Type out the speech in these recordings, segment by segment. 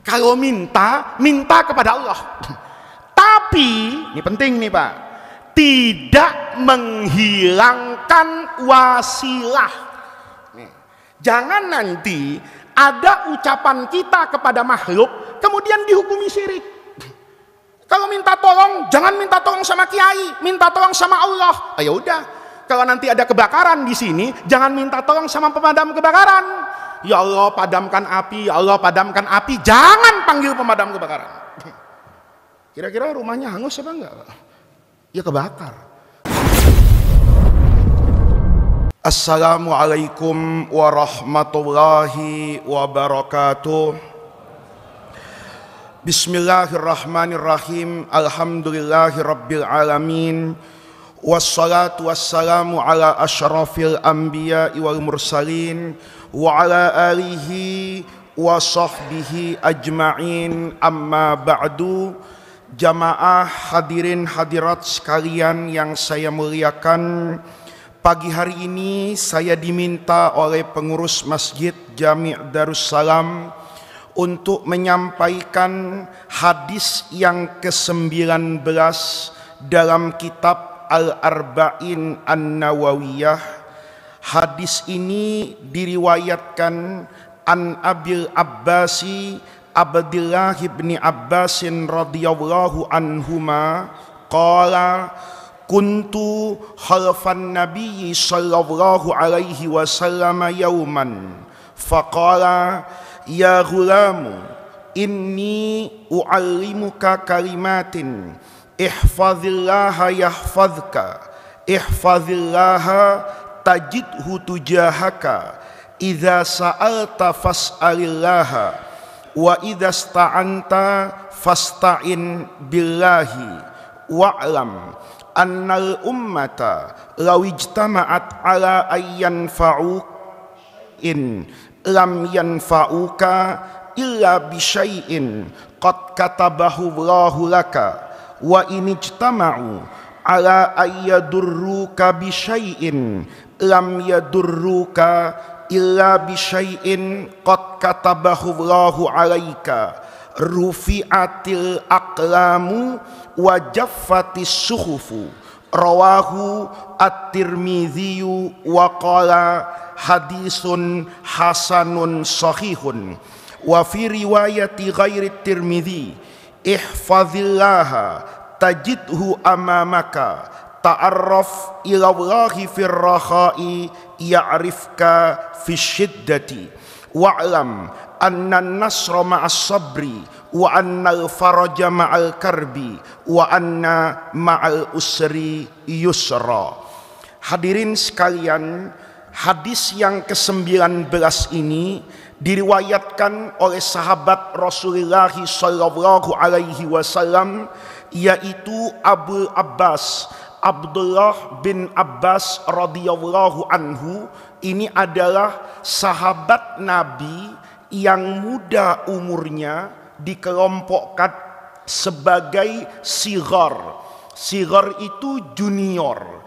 Kalau minta kepada Allah. Tapi, ini penting nih Pak, tidak menghilangkan wasilah. Jangan nanti ada ucapan kita kepada makhluk kemudian dihukumi syirik. Kalau minta tolong, jangan minta tolong sama kiai, minta tolong sama Allah. Ya udah, kalau nanti ada kebakaran di sini, jangan minta tolong sama pemadam kebakaran. Ya Allah padamkan api, ya Allah padamkan api, jangan panggil pemadam kebakaran. Kira-kira rumahnya hangus apa enggak? Ya kebakar. Assalamualaikum warahmatullahi wabarakatuh. Bismillahirrahmanirrahim. Alhamdulillahirabbil alamin. Wassalatu wassalamu ala asyrafil anbiya'i wal mursalin wa ala alihi wa sahbihi ajma'in. Amma ba'du. Jamaah hadirin hadirat sekalian yang saya muliakan, pagi hari ini saya diminta oleh pengurus Masjid Jami' Darussalam untuk menyampaikan hadis yang ke-19 dalam kitab Al-Arba'in An-Nawawiyah. Hadis ini diriwayatkan an Abil Abbasi Abdullah bin Abbasin radhiyallahu anhuma qala kuntu khalfan nabiyyi sallallahu alaihi wasallam yauman faqala ya ghulamu inni u'allimuka kalimatin ihfazillaha yahfazka ihfazillaha tajidhu tujahaka idza sa'alta fas'alillaha wa idza sta'anta fasta'in billahi wa'lam annal ummata law ijtama'at ala ayyan fa'ukin lam yanfa'uka illa bi syai'in qad katabahu Allahu laka wa in ijtama'u ala ayyadurruka bi syai'in lam yadurruka illa bi syai'in qad katabahu Allahu 'alaika rufi'atil aqlamu wa jaffatis suhufu rawahu at-Tirmidzi wa qala hadisun hasanun sahihun wa fi riwayati ghairi at-Tirmidzi ihfazillaha tajidhu amamaka ta'arraf ila Allahi fir rakhai ya'rifka fisyiddati wa'lam anna an-nasra ma'as sabri wa anna al-faraja ma'al karbi wa anna ma'al usri yusra. Hadirin sekalian, hadis yang ke-19 ini diriwayatkan oleh sahabat Rasulullah sallallahu alaihi wasallam, yaitu Abu Abbas Abdullah bin Abbas radhiyallahu anhu. Ini adalah sahabat Nabi yang muda umurnya, dikelompokkan sebagai sighar. Sighar itu junior,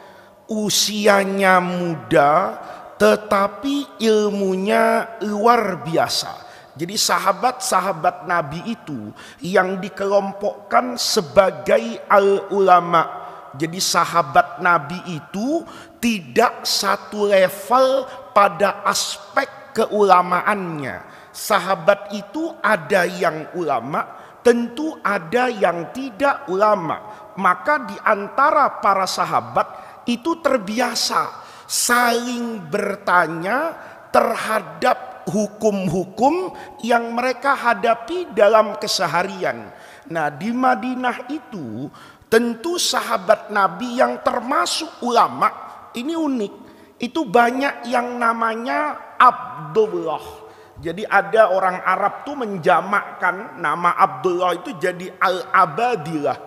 usianya muda tetapi ilmunya luar biasa. Jadi sahabat-sahabat Nabi itu yang dikelompokkan sebagai al-ulama. Jadi sahabat Nabi itu tidak satu level pada aspek keulamaannya. Sahabat itu ada yang ulama, tentu ada yang tidak ulama. Maka di antara para sahabat itu terbiasa saling bertanya terhadap hukum-hukum yang mereka hadapi dalam keseharian. Nah, di Madinah itu tentu sahabat Nabi yang termasuk ulama ini unik. Itu banyak yang namanya Abdullah. Jadi ada orang Arab tuh menjamakkan nama Abdullah itu jadi Al-Abadilah.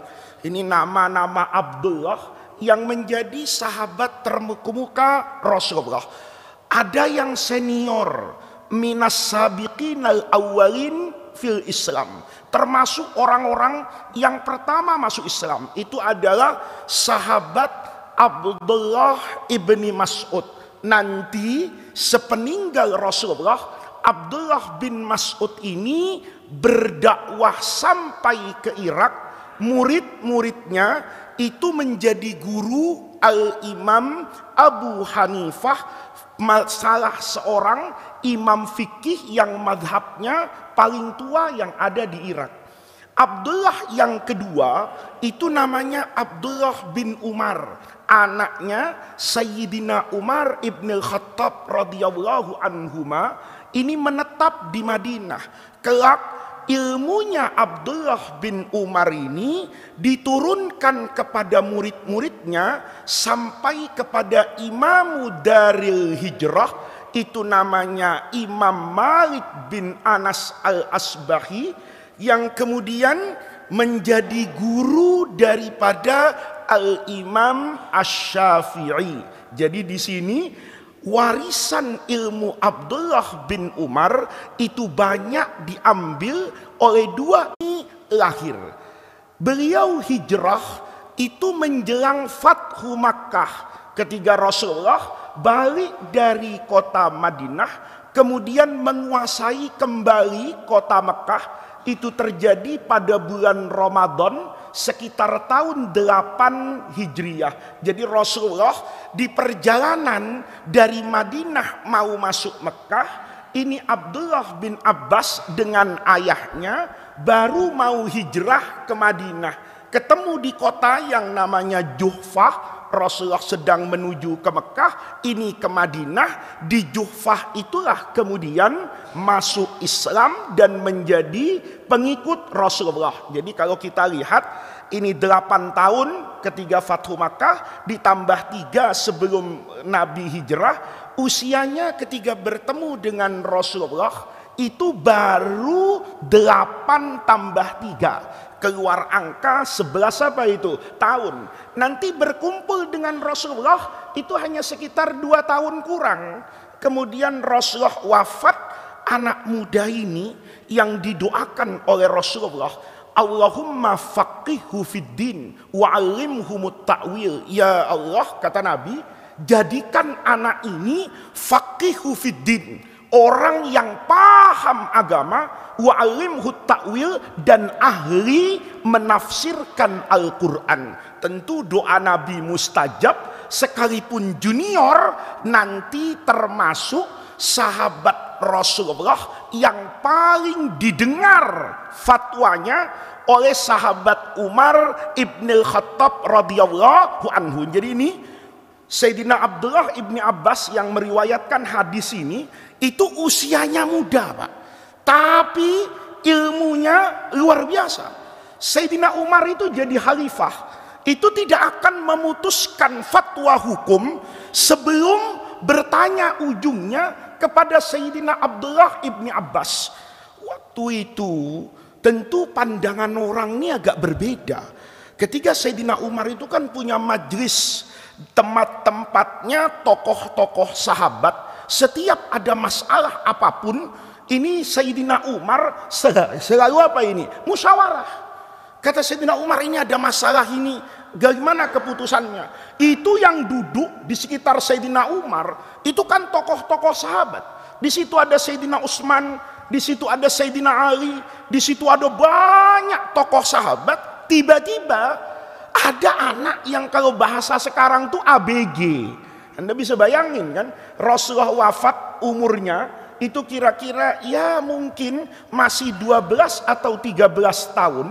Ini nama-nama Abdullah yang menjadi sahabat terkemuka Rasulullah. Ada yang senior, minas sabiqin al-awwalin fil Islam, termasuk orang-orang yang pertama masuk Islam. Itu adalah sahabat Abdullah ibni Mas'ud. Nanti sepeninggal Rasulullah, Abdullah bin Mas'ud ini berdakwah sampai ke Irak, murid-muridnya itu menjadi guru Al-Imam Abu Hanifah, salah seorang imam fikih yang madhabnya paling tua yang ada di Irak. Abdullah yang kedua itu namanya Abdullah bin Umar, anaknya Sayyidina Umar ibn Khattab radhiyallahu anhuma. Ini menetap di Madinah. Kelak ilmunya Abdullah bin Umar ini diturunkan kepada murid-muridnya sampai kepada Imam Daril Hijrah, itu namanya Imam Malik bin Anas al-Asbahi, yang kemudian menjadi guru daripada Al-Imam Asy-Syafi'i. Jadi di sini warisan ilmu Abdullah bin Umar itu banyak diambil oleh dua ini lahir. Beliau hijrah itu menjelang Fathu Makkah, ketika Rasulullah balik dari kota Madinah kemudian menguasai kembali kota Makkah. Itu terjadi pada bulan Ramadan sekitar tahun 8 Hijriah. Jadi Rasulullah di perjalanan dari Madinah mau masuk Mekah, ini Abdullah bin Abbas dengan ayahnya baru mau hijrah ke Madinah. Ketemu di kota yang namanya Juhfah. Rasulullah sedang menuju ke Mekah, ini ke Madinah. Di Juhfah itulah kemudian masuk Islam dan menjadi pengikut Rasulullah. Jadi kalau kita lihat ini 8 tahun ketika Fathu Makkah ditambah 3 sebelum Nabi hijrah, usianya ketika bertemu dengan Rasulullah itu baru 8 tambah 3, keluar angka 11 apa itu? Tahun. Nanti berkumpul dengan Rasulullah itu hanya sekitar 2 tahun kurang. Kemudian Rasulullah wafat, anak muda ini yang didoakan oleh Rasulullah, Allahumma faqihhu fiddin wa'allimhumut ta'wil. Ya Allah, kata Nabi, jadikan anak ini faqihhu fiddin, orang yang paham agama, wa'alimhu ta'wil, dan ahli menafsirkan Al-Quran. Tentu doa Nabi mustajab, sekalipun junior nanti termasuk sahabat Rasulullah yang paling didengar fatwanya oleh sahabat Umar ibn Khattab radhiyallahu anhu. Jadi ini Sayyidina Abdullah ibni Abbas yang meriwayatkan hadis ini itu usianya muda, Pak, tapi ilmunya luar biasa. Sayyidina Umar itu jadi khalifah, itu tidak akan memutuskan fatwa hukum sebelum bertanya ujungnya kepada Sayyidina Abdullah ibni Abbas. Waktu itu tentu pandangan orang ini agak berbeda. Ketika Sayyidina Umar itu kan punya majlis, tempat-tempatnya tokoh-tokoh sahabat. Setiap ada masalah apapun, ini Sayyidina Umar selalu apa ini? Musyawarah. Kata Sayyidina Umar, ini ada masalah ini, bagaimana keputusannya? Itu yang duduk di sekitar Sayyidina Umar itu kan tokoh-tokoh sahabat. Di situ ada Sayyidina Utsman, di situ ada Sayyidina Ali, di situ ada banyak tokoh sahabat. Tiba-tiba ada anak yang kalau bahasa sekarang tuh ABG. Anda bisa bayangin kan, Rasulullah wafat umurnya itu kira-kira ya mungkin masih 12 atau 13 tahun.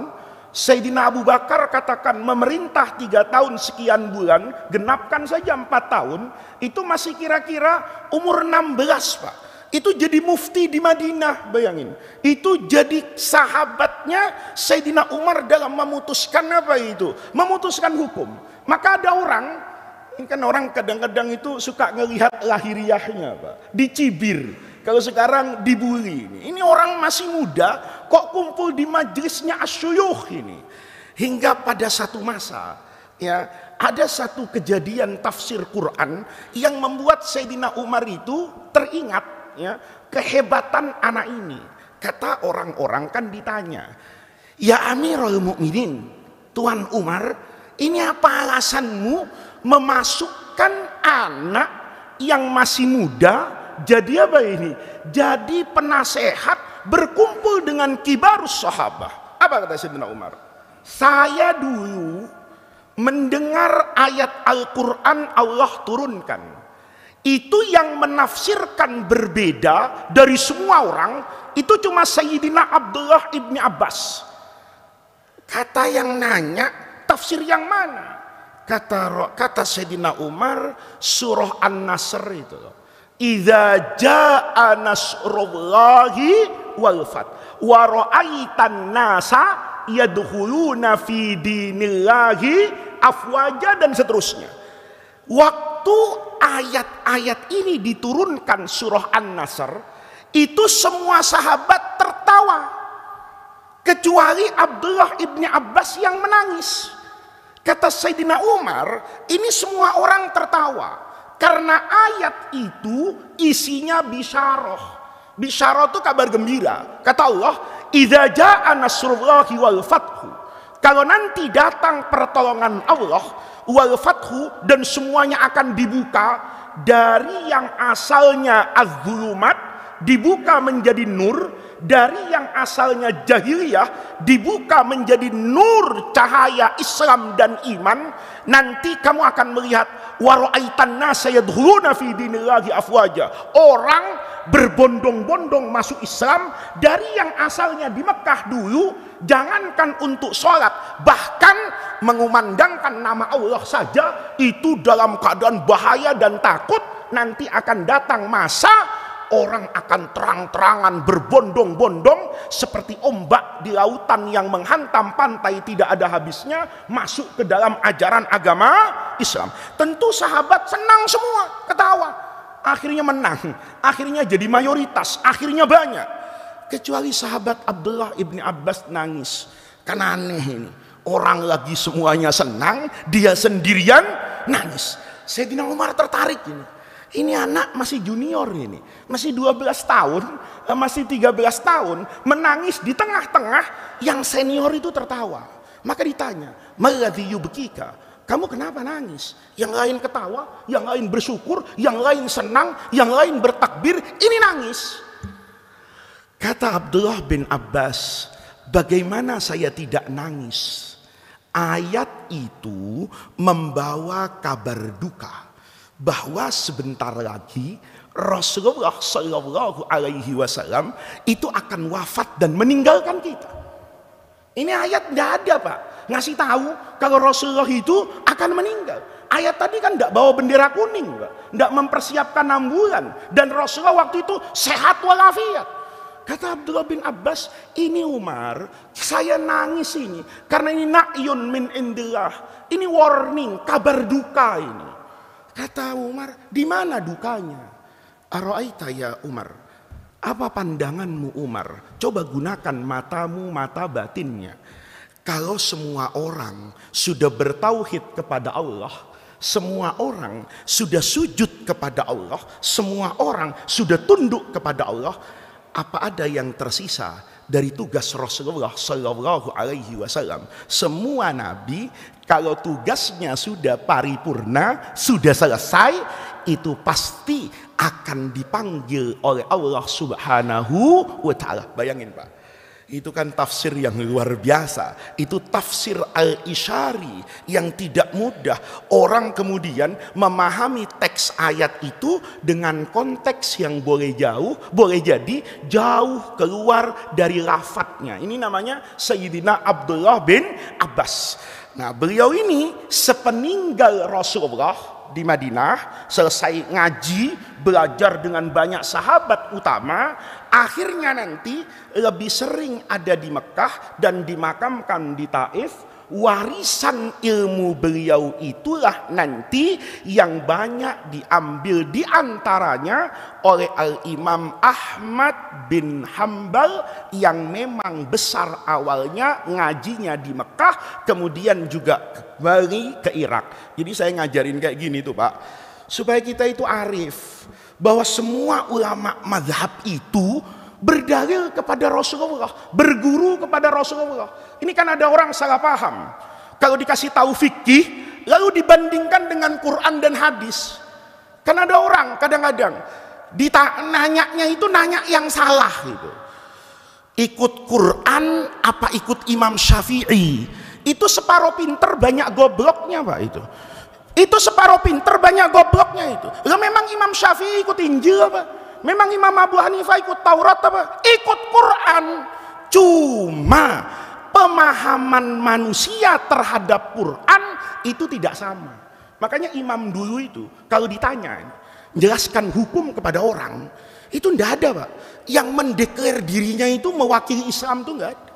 Sayyidina Abu Bakar katakan memerintah 3 tahun sekian bulan, genapkan saja 4 tahun, itu masih kira-kira umur 16, Pak. Itu jadi mufti di Madinah, bayangin. Itu jadi sahabatnya Sayyidina Umar dalam memutuskan apa itu? Memutuskan hukum. Maka ada orang, ini kan orang kadang-kadang itu suka ngelihat lahiriahnya, Pak, dicibir. Kalau sekarang dibully. Ini orang masih muda kok kumpul di majelisnya asyuyuh ini. Hingga pada satu masa ya, ada satu kejadian tafsir Quran yang membuat Sayyidina Umar itu teringat ya, kehebatan anak ini. Kata orang-orang kan ditanya, "Ya Amirul Mukminin, Tuan Umar, ini apa alasanmu memasukkan anak yang masih muda jadi apa ini? Jadi penasehat berkumpul dengan kibarus sahabah. Apa kata Sayyidina Umar? Saya dulu mendengar ayat Al-Quran Allah turunkan, itu yang menafsirkan berbeda dari semua orang itu cuma Sayyidina Abdullah ibni Abbas. Kata yang nanya, tafsir yang mana? Kata Sayyidina Umar, surah An-Nasr itu, idza jaa nasrullahi wal fath wa ra'aitan nasa yadkhuluna fi dinillahi afwaja, dan seterusnya. Waktu ayat-ayat ini diturunkan surah An-Nasr, itu semua sahabat tertawa kecuali Abdullah ibni Abbas yang menangis. Kata Sayyidina Umar, ini semua orang tertawa karena ayat itu isinya bisyarah. Bisyarah itu kabar gembira. Kata Allah, idza jaa nasrullahi wal fathu, kalau nanti datang pertolongan Allah, wal fathu, dan semuanya akan dibuka, dari yang asalnya az-zulumat dibuka menjadi nur, dari yang asalnya jahiliyah dibuka menjadi nur cahaya Islam dan iman. Nanti kamu akan melihat wa ra'aitan nasa yadkhuluna fi dinillahi afwaja, orang berbondong-bondong masuk Islam dari yang asalnya di Mekah dulu, jangankan untuk sholat, bahkan mengumandangkan nama Allah saja itu dalam keadaan bahaya dan takut. Nanti akan datang masa orang akan terang-terangan berbondong-bondong seperti ombak di lautan yang menghantam pantai tidak ada habisnya, masuk ke dalam ajaran agama Islam. Tentu sahabat senang semua, ketawa. Akhirnya menang, akhirnya jadi mayoritas, akhirnya banyak. Kecuali sahabat Abdullah ibni Abbas nangis. Karena aneh ini, orang lagi semuanya senang, dia sendirian nangis. Sayyidina Umar tertarik ini. Ini anak masih junior ini, masih 12 tahun, masih 13 tahun, menangis di tengah-tengah yang senior itu tertawa. Maka ditanya, maladzi yubkika? Kamu kenapa nangis? Yang lain ketawa, yang lain bersyukur, yang lain senang, yang lain bertakbir, ini nangis. Kata Abdullah bin Abbas, bagaimana saya tidak nangis? Ayat itu membawa kabar duka bahwa sebentar lagi Rasulullah Shallallahu Alaihi Wasallam itu akan wafat dan meninggalkan kita. Ini ayat nggak ada, Pak, ngasih tahu kalau Rasulullah itu akan meninggal. Ayat tadi kan nggak bawa bendera kuning, Pak, nggak mempersiapkan 6 bulan, dan Rasulullah waktu itu sehat walafiat. Kata Abdullah bin Abbas, ini Umar, saya nangis ini karena ini na'yun min indillah, ini warning, kabar duka ini. Kata Umar, di mana dukanya? Ara'aita ya Umar, apa pandanganmu Umar? Coba gunakan matamu, mata batinnya. Kalau semua orang sudah bertauhid kepada Allah, semua orang sudah sujud kepada Allah, semua orang sudah tunduk kepada Allah, apa ada yang tersisa dari tugas Rasulullah Sallallahu Alaihi Wasallam? Semua nabi kalau tugasnya sudah paripurna, sudah selesai, itu pasti akan dipanggil oleh Allah Subhanahu wa Ta'ala. Bayangin, Pak, itu kan tafsir yang luar biasa. Itu tafsir al-isyari yang tidak mudah. Orang kemudian memahami teks ayat itu dengan konteks yang boleh jauh, boleh jadi jauh keluar dari lafadznya. Ini namanya Sayyidina Abdullah bin Abbas. Nah, beliau ini sepeninggal Rasulullah di Madinah, selesai ngaji, belajar dengan banyak sahabat utama, akhirnya nanti lebih sering ada di Mekah dan dimakamkan di Taif. Warisan ilmu beliau itulah nanti yang banyak diambil diantaranya oleh Al-Imam Ahmad bin Hambal, yang memang besar awalnya ngajinya di Mekah, kemudian juga kembali ke Irak. Jadi saya ngajarin kayak gini tuh, Pak, supaya kita itu arif bahwa semua ulama mazhab itu berdalil kepada Rasulullah, berguru kepada Rasulullah. Ini kan ada orang salah paham. Kalau dikasih tahu fikih, lalu dibandingkan dengan Quran dan hadis. Kan ada orang kadang-kadang nanyanya itu nanya yang salah gitu. Ikut Quran apa ikut Imam Syafi'i? Itu separuh pinter banyak gobloknya Pak itu. Itu separuh pinter banyak gobloknya itu. Lah memang Imam Syafi'i ikut Injil apa? Memang Imam Abu Hanifah ikut Taurat apa? Ikut Quran. Cuma pemahaman manusia terhadap Quran itu tidak sama. Makanya imam dulu itu kalau ditanya menjelaskan hukum kepada orang, itu tidak ada Pak yang mendeklar dirinya itu mewakili Islam, itu enggak ada.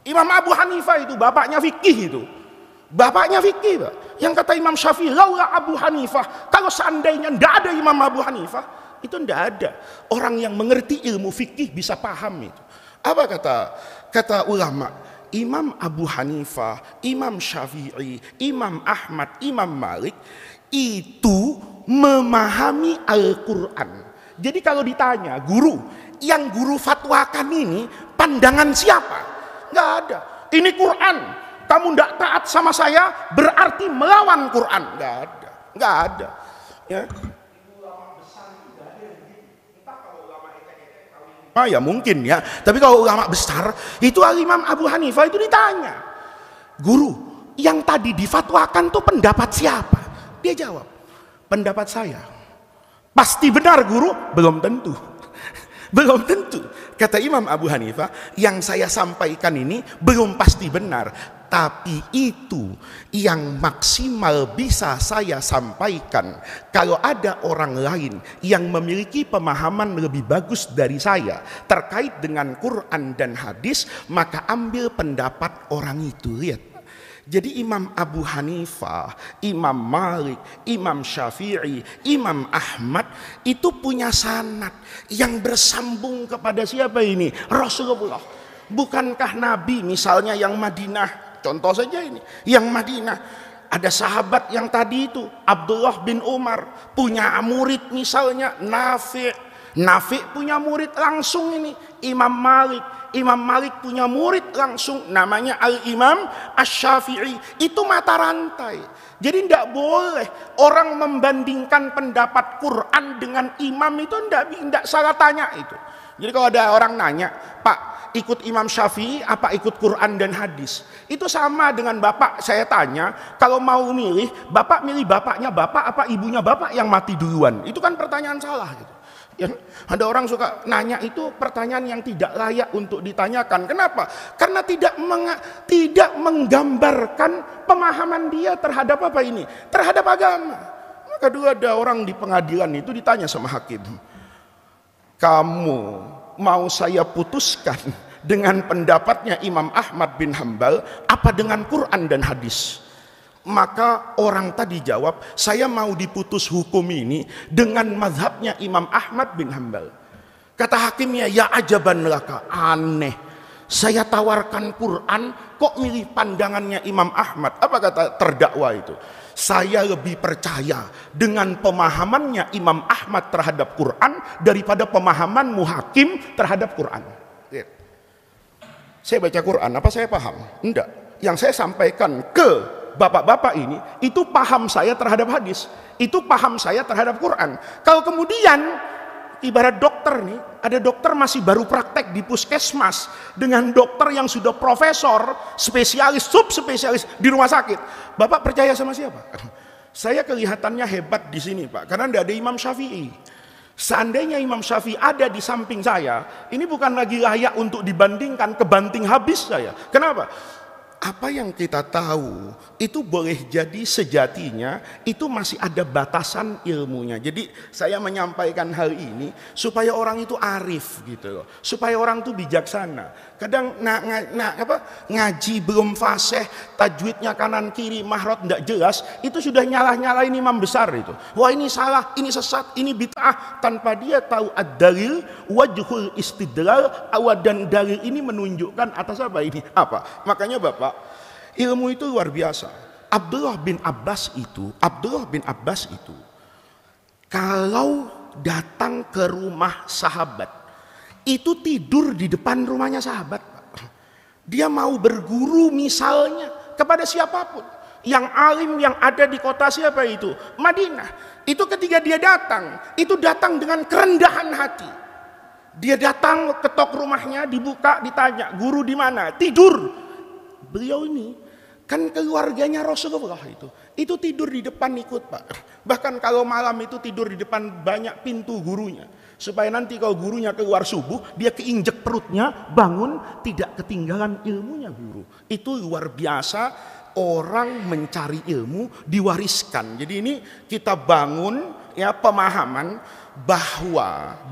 Imam Abu Hanifah itu bapaknya fikih itu. Bapaknya fikih Pak. Yang kata Imam Syafi'i, laula Abu Hanifah, kalau seandainya tidak ada Imam Abu Hanifah, itu tidak ada orang yang mengerti ilmu fikih bisa paham itu. Apa kata ulama? Imam Abu Hanifah, Imam Syafi'i, Imam Ahmad, Imam Malik itu memahami Al-Quran. Jadi kalau ditanya guru, yang guru fatwakan ini pandangan siapa? Nggak ada. Ini Quran, kamu tidak taat sama saya berarti melawan Quran. Nggak ada, nggak ada. Ya. Ya mungkin ya, tapi kalau ulama besar itu Imam Abu Hanifah itu ditanya, guru yang tadi difatwakan tuh pendapat siapa? Dia jawab, pendapat saya. Pasti benar guru? Belum tentu. Belum tentu. Kata Imam Abu Hanifah, yang saya sampaikan ini belum pasti benar, tapi itu yang maksimal bisa saya sampaikan. Kalau ada orang lain yang memiliki pemahaman lebih bagus dari saya terkait dengan Quran dan hadis, maka ambil pendapat orang itu. Lihat. Jadi Imam Abu Hanifah, Imam Malik, Imam Syafi'i, Imam Ahmad itu punya sanad yang bersambung kepada siapa ini? Rasulullah. Bukankah Nabi misalnya yang Madinah, contoh saja ini, yang Madinah ada sahabat yang tadi itu Abdullah bin Umar punya murid misalnya Nafi' punya murid langsung ini Imam Malik. Imam Malik punya murid langsung namanya Al-Imam Asy-Syafi'i. Itu mata rantai. Jadi tidak boleh orang membandingkan pendapat Quran dengan imam itu, tidak salah tanya itu. Jadi kalau ada orang nanya, Pak ikut Imam Syafi'i apa ikut Quran dan hadis? Itu sama dengan bapak saya tanya, kalau mau milih, bapak milih bapaknya bapak apa ibunya bapak yang mati duluan? Itu kan pertanyaan salah gitu. Ya, ada orang suka nanya itu pertanyaan yang tidak layak untuk ditanyakan. Kenapa? Karena tidak menggambarkan pemahaman dia terhadap apa ini? Terhadap agama. Maka dulu ada orang di pengadilan itu ditanya sama hakim, kamu mau saya putuskan dengan pendapatnya Imam Ahmad bin Hambal apa dengan Quran dan hadis? Maka orang tadi jawab, saya mau diputus hukum ini dengan mazhabnya Imam Ahmad bin Hambal. Kata hakimnya, ya ajaban laka, aneh. Saya tawarkan Quran, kok milih pandangannya Imam Ahmad? Apa kata terdakwa itu? Saya lebih percaya dengan pemahamannya Imam Ahmad terhadap Quran daripada pemahamanmu hakim terhadap Quran. Saya baca Quran, apa saya paham? Enggak. Yang saya sampaikan ke bapak-bapak ini, itu paham saya terhadap hadis, itu paham saya terhadap Quran. Kalau kemudian ibarat dokter nih, ada dokter masih baru praktek di puskesmas dengan dokter yang sudah profesor, spesialis, subspesialis di rumah sakit. Bapak percaya sama siapa? Saya kelihatannya hebat di sini Pak, karena tidak ada Imam Syafi'i. Seandainya Imam Syafi'i ada di samping saya, ini bukan lagi layak untuk dibandingkan, kebanting habis saya. Kenapa? Apa yang kita tahu itu boleh jadi sejatinya itu masih ada batasan ilmunya. Jadi saya menyampaikan hal ini supaya orang itu arif gitu loh, supaya orang itu bijaksana. Kadang ngaji belum fasih, tajwidnya kanan kiri, mahrot tidak jelas, itu sudah nyalain imam besar itu. Wah ini salah, ini sesat, ini bid'ah, tanpa dia tahu ad-dalil wajhul istidlal, dan dalil ini menunjukkan atas apa ini apa. Makanya Bapak, ilmu itu luar biasa. Abdullah bin Abbas itu kalau datang ke rumah sahabat itu tidur di depan rumahnya sahabat. Dia mau berguru misalnya kepada siapapun yang alim yang ada di kota siapa itu? Madinah. Itu ketika dia datang, itu datang dengan kerendahan hati. Dia datang ketok rumahnya, dibuka, ditanya, guru di mana? Tidur. Beliau ini kan keluarganya Rasulullah itu tidur di depan ikut Pak. Bahkan kalau malam itu tidur di depan banyak pintu gurunya, supaya nanti kalau gurunya keluar subuh, dia keinjek perutnya, bangun, tidak ketinggalan ilmunya guru. Itu luar biasa, orang mencari ilmu diwariskan. Jadi ini kita bangun ya pemahaman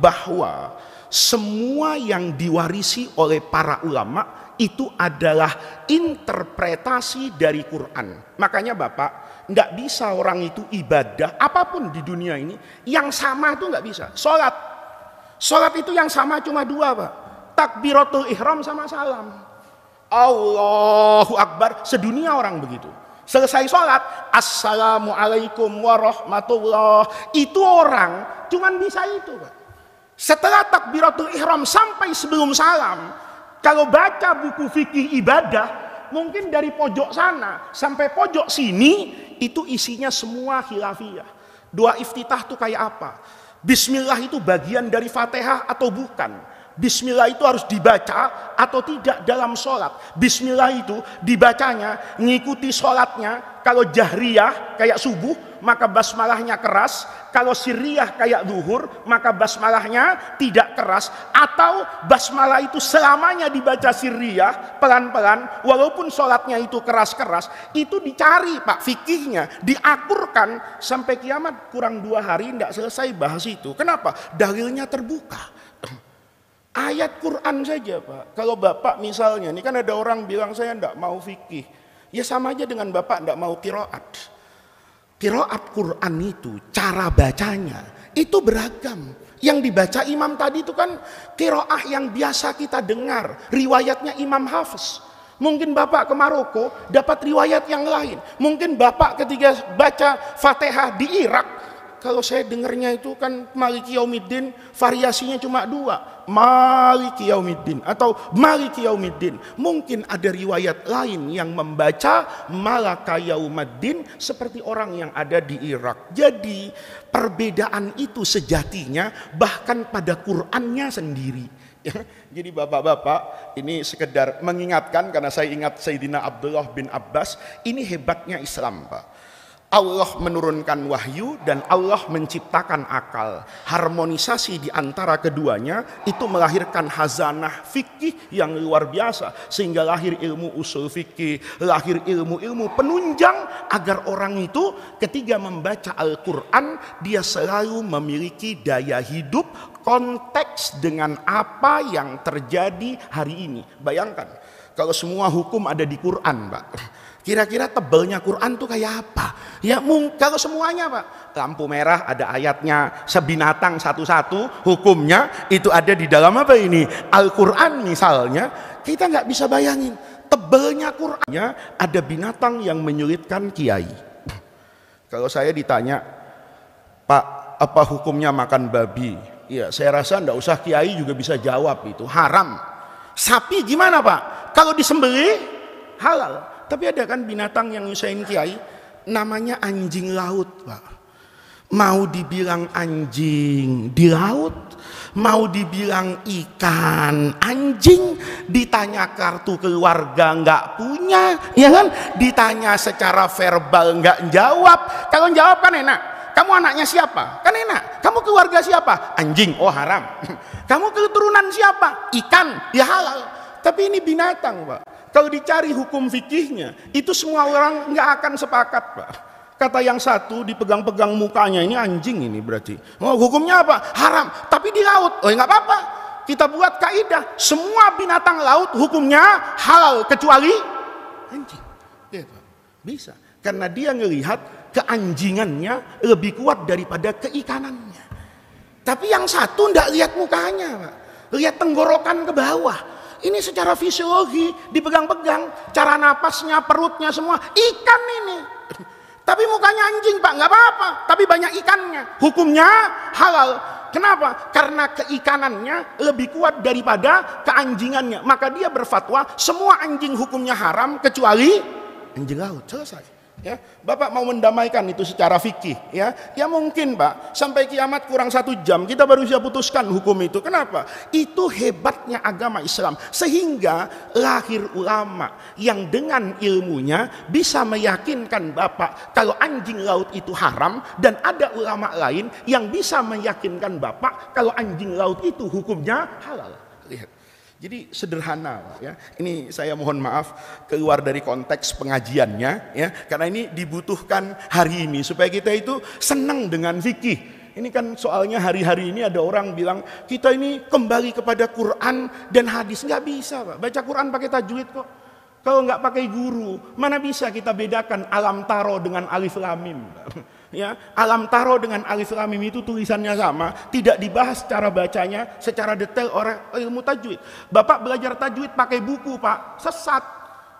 bahwa semua yang diwarisi oleh para ulama itu adalah interpretasi dari Quran. Makanya Bapak, nggak bisa orang itu ibadah apapun di dunia ini yang sama itu nggak bisa. Sholat itu yang sama cuma dua Pak, takbiratul ihram sama salam. Allahu Akbar, sedunia orang begitu. Selesai sholat, assalamualaikum warahmatullah, itu orang cuman bisa itu Pak. Setelah takbiratul ihram sampai sebelum salam, kalau baca buku fikih ibadah, mungkin dari pojok sana sampai pojok sini itu isinya semua khilafiyah. Doa iftitah itu kayak apa? Bismillah itu bagian dari Fatihah atau bukan? Bismillah itu harus dibaca atau tidak dalam sholat? Bismillah itu dibacanya ngikuti sholatnya. Kalau jahriyah kayak subuh, maka basmalahnya keras. Kalau sirriyah kayak zuhur, maka basmalahnya tidak keras. Atau basmalah itu selamanya dibaca sirriyah, pelan-pelan, walaupun sholatnya itu keras-keras. Itu dicari Pak fikihnya, diakurkan sampai kiamat. Kurang 2 hari tidak selesai bahas itu. Kenapa? Dalilnya terbuka. Ayat Quran saja Pak. Kalau Bapak misalnya, ini kan ada orang bilang saya tidak mau fikih. Ya sama aja dengan Bapak tidak mau qiraat. Qiraat Quran itu, cara bacanya, itu beragam. Yang dibaca imam tadi itu kan qiraah yang biasa kita dengar. Riwayatnya Imam Hafiz. Mungkin Bapak ke Maroko dapat riwayat yang lain. Mungkin Bapak ketika baca Fatihah di Irak, kalau saya dengarnya itu kan Maliki Yaumiddin, variasinya cuma 2, Maliki Yaumiddin atau Maliki Yaumiddin. Mungkin ada riwayat lain yang membaca Malaka Yaumiddin seperti orang yang ada di Irak. Jadi perbedaan itu sejatinya bahkan pada Qur'annya sendiri. Jadi bapak-bapak, ini sekedar mengingatkan karena saya ingat Sayyidina Abdullah bin Abbas. Ini hebatnya Islam Pak. Allah menurunkan wahyu dan Allah menciptakan akal. Harmonisasi di antara keduanya itu melahirkan hazanah fikih yang luar biasa. Sehingga lahir ilmu usul fikih, lahir ilmu-ilmu penunjang agar orang itu ketika membaca Al-Quran, dia selalu memiliki daya hidup konteks dengan apa yang terjadi hari ini. Bayangkan, kalau semua hukum ada di Quran Pak, kira-kira tebalnya Quran tuh kayak apa? Ya kalau semuanya Pak, lampu merah ada ayatnya, sebinatang satu-satu hukumnya itu ada di dalam apa ini? Al-Quran misalnya, kita nggak bisa bayangin tebalnya Qurannya. Ada binatang yang menyulitkan kiai. Kalau saya ditanya, Pak, apa hukumnya makan babi? Ya saya rasa nggak usah kiai juga bisa jawab, itu haram. Sapi gimana Pak? Kalau disembelih halal. Tapi ada kan binatang yang nyusahin kiai, namanya anjing laut Pak. Mau dibilang anjing di laut, mau dibilang ikan anjing, ditanya kartu keluarga nggak punya, ya kan? Ditanya secara verbal nggak jawab. Kalau jawab kan enak. Kamu anaknya siapa? Kan enak. Kamu keluarga siapa? Anjing, oh haram. Kamu keturunan siapa? Ikan, ya halal. Tapi ini binatang Pak. Kalau dicari hukum fikihnya, itu semua orang nggak akan sepakat Pak. Kata yang satu dipegang-pegang mukanya, ini anjing ini berarti. Oh, hukumnya apa? Haram. Tapi di laut, oh nggak apa-apa. Kita buat kaidah, semua binatang laut hukumnya halal kecuali anjing. Ya, Pak. Bisa. Karena dia ngelihat keanjingannya lebih kuat daripada keikanannya. Tapi yang satu ndak lihat mukanya Pak. Lihat tenggorokan ke bawah. Ini secara fisiologi dipegang-pegang, cara napasnya, perutnya semua ikan ini. Tapi mukanya anjing Pak, nggak apa-apa. Tapi banyak ikannya, hukumnya halal. Kenapa? Karena keikanannya lebih kuat daripada keanjingannya. Maka dia berfatwa semua anjing hukumnya haram kecuali anjing laut. Selesai. Ya, Bapak mau mendamaikan itu secara fikih, ya mungkin Pak, sampai kiamat kurang 1 jam kita baru bisa putuskan hukum itu. Kenapa? Itu hebatnya agama Islam, sehingga lahir ulama yang dengan ilmunya bisa meyakinkan Bapak kalau anjing laut itu haram, dan ada ulama lain yang bisa meyakinkan Bapak kalau anjing laut itu hukumnya halal. Lihat. Jadi sederhana, ya. Ini saya mohon maaf keluar dari konteks pengajiannya, ya, karena ini dibutuhkan hari ini supaya kita itu senang dengan fikih. Ini kan soalnya hari-hari ini ada orang bilang kita ini kembali kepada Quran dan hadis. Nggak bisa, Pak. Baca Quran pakai tajwid kok. Kalau nggak pakai guru, mana bisa kita bedakan alam taro dengan alif lam mim? Ya, alam taro dengan alif lam mim itu tulisannya sama, tidak dibahas cara bacanya secara detail oleh ilmu tajwid. Bapak belajar tajwid pakai buku, Pak, sesat.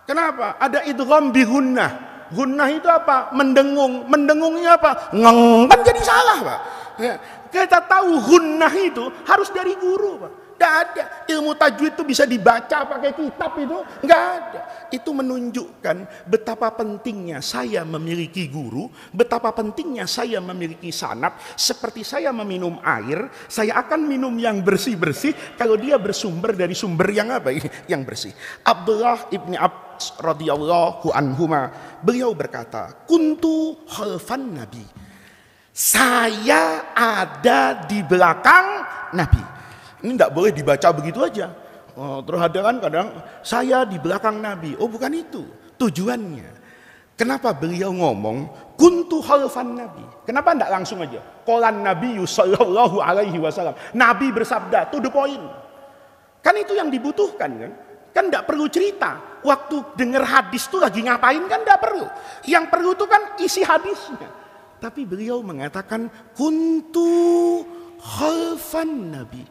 Kenapa? Ada idgham bi gunnah. Gunnah itu apa? Mendengung. Mendengungnya apa? Ngeng. Kan jadi salah, Pak. Ya, kita tahu gunnah itu harus dari guru, Pak. Tidak ada ilmu tajwid itu bisa dibaca pakai kitab, itu nggak ada. Itu menunjukkan betapa pentingnya saya memiliki guru, betapa pentingnya saya memiliki sanad. Seperti saya meminum air, saya akan minum yang bersih-bersih kalau dia bersumber dari sumber yang apa? Yang bersih. Abdullah ibni Abbas radhiyallahu anhuma, beliau berkata, kuntu khalfan nabi. Saya ada di belakang Nabi. Ini tidak boleh dibaca begitu aja. Terus ada kan kadang saya di belakang Nabi. Oh, bukan itu tujuannya. Kenapa beliau ngomong kuntu khalfan Nabi? Kenapa tidak langsung aja qalan Nabi sallallahu alaihi wasallam? Nabi bersabda, to the point. Kan itu yang dibutuhkan, kan? Kan tidak perlu cerita. Waktu dengar hadis itu lagi ngapain, kan tidak perlu. Yang perlu itu kan isi hadisnya. Tapi beliau mengatakan kuntu khalfan Nabi.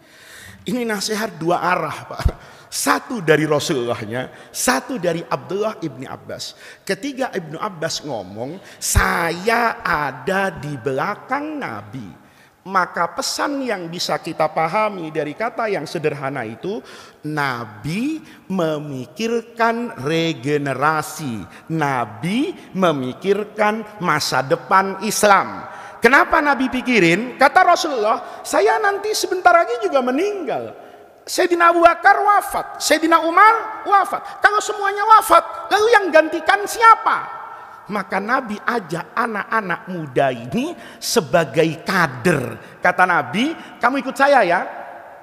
Ini nasihat 2 arah, Pak. Satu dari Rasulullahnya, satu dari Abdullah ibni Abbas. Ketika Ibnu Abbas ngomong, saya ada di belakang Nabi, maka pesan yang bisa kita pahami dari kata yang sederhana itu, Nabi memikirkan regenerasi, Nabi memikirkan masa depan Islam. Kenapa Nabi pikirin? Kata Rasulullah, saya nanti sebentar lagi juga meninggal. Sayyidina Abu Bakar wafat, Sayyidina Umar wafat. Kalau semuanya wafat, lalu yang gantikan siapa? Maka Nabi ajak anak-anak muda ini sebagai kader. Kata Nabi, kamu ikut saya ya.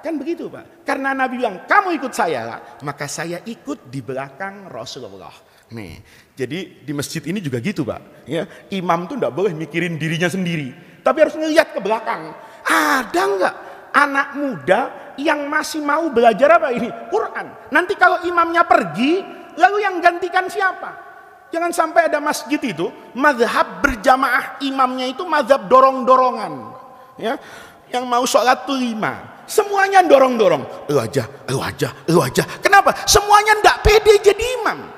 Kan begitu, Pak. Karena Nabi bilang, kamu ikut saya lah, maka saya ikut di belakang Rasulullah. Nih, jadi di masjid ini juga gitu, Pak. Ya, imam tuh tidak boleh mikirin dirinya sendiri, tapi harus ngelihat ke belakang. Ada nggak anak muda yang masih mau belajar apa ini? Quran. Nanti kalau imamnya pergi, lalu yang gantikan siapa? Jangan sampai ada masjid itu mazhab berjamaah, imamnya itu mazhab dorong-dorongan. Ya, yang mau sholat tuh 5, semuanya dorong-dorong. Lu aja. Kenapa? Semuanya ndak pede jadi imam.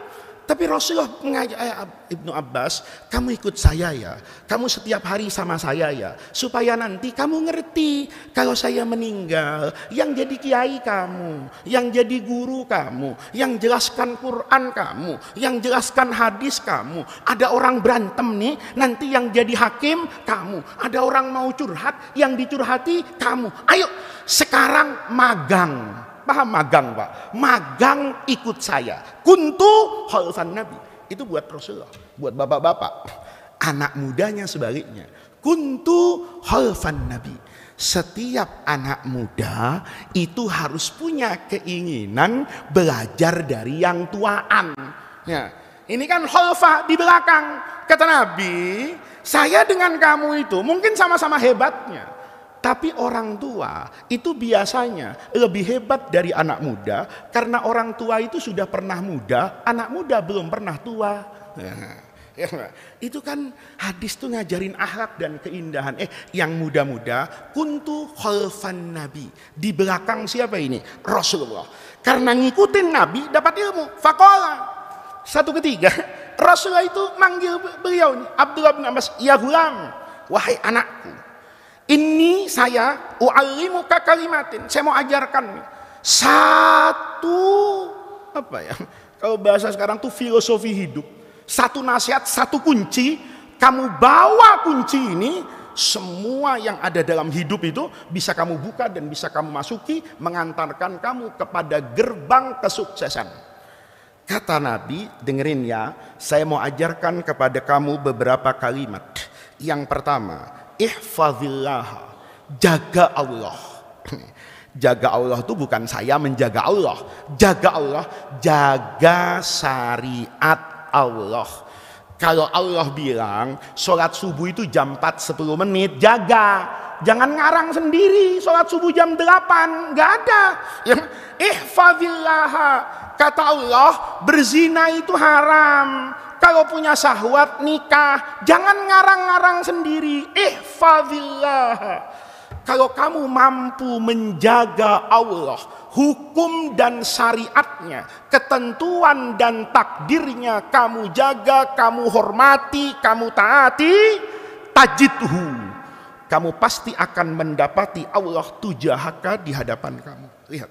Tapi Rasulullah mengajak Ibnu Abbas, kamu ikut saya ya, kamu setiap hari sama saya ya, supaya nanti kamu ngerti kalau saya meninggal, yang jadi kiai kamu, yang jadi guru kamu, yang jelaskan Quran kamu, yang jelaskan hadis kamu. Ada orang berantem nih, nanti yang jadi hakim kamu. Ada orang mau curhat, yang dicurhati kamu. Ayo sekarang magang. Paham magang, Pak? Magang ikut saya. Kuntu khalfan Nabi. Itu buat Rasulullah, buat bapak-bapak. Anak mudanya sebaliknya. Kuntu khalfan Nabi. Setiap anak muda itu harus punya keinginan belajar dari yang tuaan. Ya, ini kan khalfah di belakang. Kata Nabi, saya dengan kamu itu mungkin sama-sama hebatnya. Tapi orang tua itu biasanya lebih hebat dari anak muda, karena orang tua itu sudah pernah muda, anak muda belum pernah tua. Ya, itu kan hadis tuh ngajarin akhlak dan keindahan. Yang muda-muda, kuntu khalfan Nabi. Di belakang siapa ini? Rasulullah. Karena ngikutin Nabi dapat ilmu. Faqala. Satu ketiga, Rasulullah itu manggil beliau nih, Abdullah bin Abbas, ya gulam, wahai anakku. Ini saya u'allimuka kalimatin. Saya mau ajarkan satu, apa ya? Kalau bahasa sekarang tuh filosofi hidup. Satu nasihat, satu kunci, kamu bawa kunci ini, semua yang ada dalam hidup itu bisa kamu buka dan bisa kamu masuki, mengantarkan kamu kepada gerbang kesuksesan. Kata Nabi, dengerin ya, saya mau ajarkan kepada kamu beberapa kalimat. Yang pertama, ihfazillah, jaga Allah. Jaga Allah itu bukan saya menjaga Allah. Jaga Allah, jaga syariat Allah. Kalau Allah bilang sholat subuh itu jam 4:10, jaga. Jangan ngarang sendiri sholat subuh jam 8, nggak ada. Ihfazillah, kata Allah, berzina itu haram. Kalau punya syahwat nikah, jangan ngarang-ngarang sendiri. Ihfazillah. Kalau kamu mampu menjaga Allah, hukum dan syariatnya, ketentuan dan takdirnya kamu jaga, kamu hormati, kamu taati, tajidhu, kamu pasti akan mendapati Allah tujahaka di hadapan kamu. Lihat,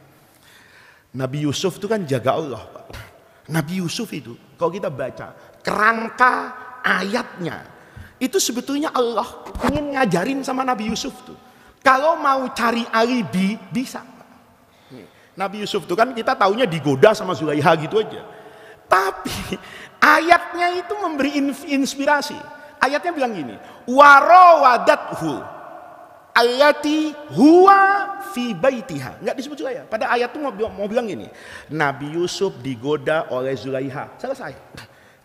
Nabi Yusuf itu kan jaga Allah, Pak. Nabi Yusuf itu kalau kita baca kerangka ayatnya, itu sebetulnya Allah ingin ngajarin sama Nabi Yusuf tuh, kalau mau cari alibi bisa. Nabi Yusuf itu kan kita taunya digoda sama Zulaiha gitu aja. Tapi ayatnya itu memberi inspirasi. Ayatnya bilang gini, warawadathu allati huwa fi baitiha. Enggak disebut Zulaiha. Pada ayat itu mau bilang gini, Nabi Yusuf digoda oleh Zulaiha. Selesai.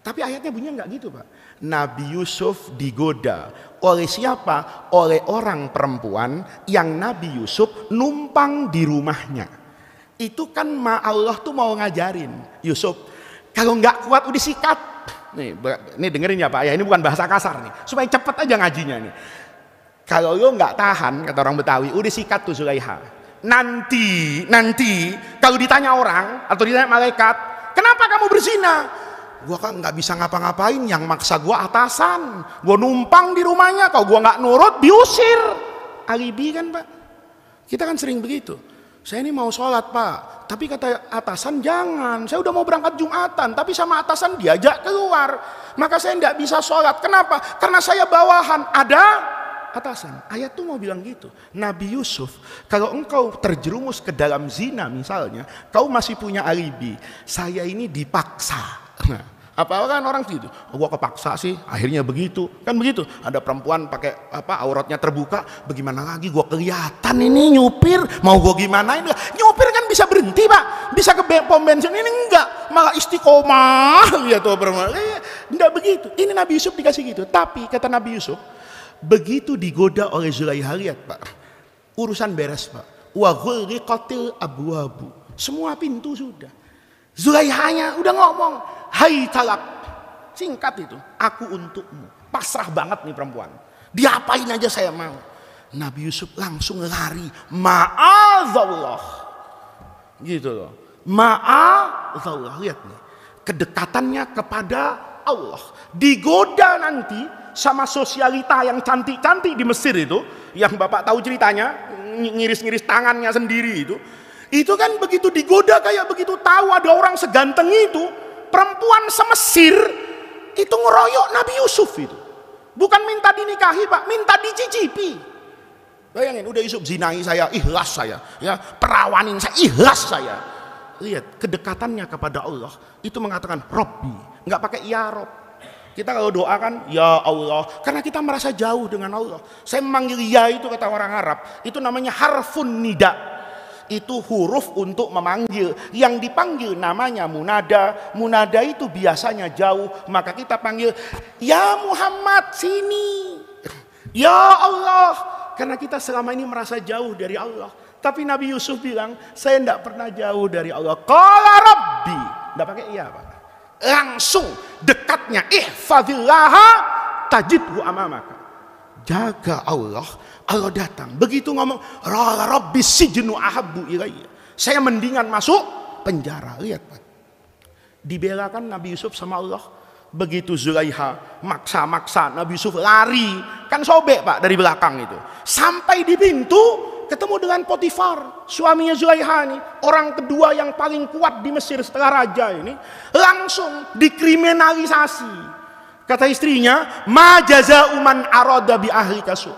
Tapi ayatnya bunyinya enggak gitu, Pak. Nabi Yusuf digoda oleh siapa? Oleh orang perempuan yang Nabi Yusuf numpang di rumahnya. Itu kan Allah tuh mau ngajarin Yusuf, kalau nggak kuat udah sikat. Nih dengerin ya Pak ya, ini bukan bahasa kasar nih, supaya cepet aja ngajinya nih. Kalau lo nggak tahan, kata orang Betawi, udah sikat tuh Zulaiha. Nanti kalau ditanya orang atau ditanya malaikat, kenapa kamu berzina? Gua kan nggak bisa ngapa-ngapain, yang maksa gua atasan. Gua numpang di rumahnya, kalau gua nggak nurut diusir. Alibi kan Pak? Kita kan sering begitu. Saya ini mau sholat Pak, tapi kata atasan jangan. Saya udah mau berangkat Jumatan, tapi sama atasan diajak keluar. Maka saya nggak bisa sholat. Kenapa? Karena saya bawahan. Ada atasan. Ayat tuh mau bilang gitu. Nabi Yusuf, kalau engkau terjerumus ke dalam zina misalnya, kau masih punya alibi. Saya ini dipaksa. Nah, apa kan orang gitu? Oh, gua kepaksa sih, akhirnya begitu. Kan begitu. Ada perempuan pakai auratnya terbuka, bagaimana lagi gua kelihatan ini nyupir, mau gua gimana ini? Nyupir kan bisa berhenti, Pak. Bisa ke pom bensin, ini enggak. Malah istiqomah ya tuh perempuan. Enggak begitu. Ini Nabi Yusuf dikasih gitu. Tapi kata Nabi Yusuf, begitu digoda oleh Zulaiha, lihat Pak. Urusan beres, Pak. Wa ghulqatil abwabu. Semua pintu sudah. Zulaihanya udah ngomong, hai talak, singkat itu, aku untukmu. Pasrah banget nih perempuan, diapain aja saya mau. Nabi Yusuf langsung lari, ma'adzallah, gitu loh. Ma'adzallah, lihat nih, kedekatannya kepada Allah. Digoda nanti sama sosialita yang cantik-cantik di Mesir itu, yang Bapak tahu ceritanya, ngiris-ngiris tangannya sendiri itu kan begitu digoda kayak begitu tahu ada orang seganteng itu, perempuan semesir itu ngeroyok Nabi Yusuf itu. Bukan minta dinikahi Pak, minta dicicipi. Bayangin, udah Yusuf zinai saya, ikhlas saya, ya perawanin saya, ikhlas saya. Lihat kedekatannya kepada Allah, itu mengatakan Robbi, nggak pakai ya Rob. Kita kalau doa kan ya Allah, karena kita merasa jauh dengan Allah. Saya memanggil ya itu, kata orang Arab, itu namanya harfun nida. Itu huruf untuk memanggil. Yang dipanggil namanya munada. Munada itu biasanya jauh, maka kita panggil ya Muhammad sini, ya Allah, karena kita selama ini merasa jauh dari Allah. Tapi Nabi Yusuf bilang, saya tidak pernah jauh dari Allah. Qala Rabbi, tidak pakai iya Pak, langsung dekatnya. Ihfazillaha tajidhu amamaka, jaga Allah. Allah datang, begitu ngomong, Rabbi sijnu ahabbu ilayya, saya mendingan masuk penjara. Lihat Pak, dibelakan Nabi Yusuf sama Allah. Begitu Zulaiha maksa-maksa Nabi Yusuf lari, kan sobek Pak dari belakang itu, sampai di pintu ketemu dengan Potifar, suaminya Zulaiha ini, orang kedua yang paling kuat di Mesir setelah raja ini, langsung dikriminalisasi. Kata istrinya, ma jaza'u man arada bi ahlika su.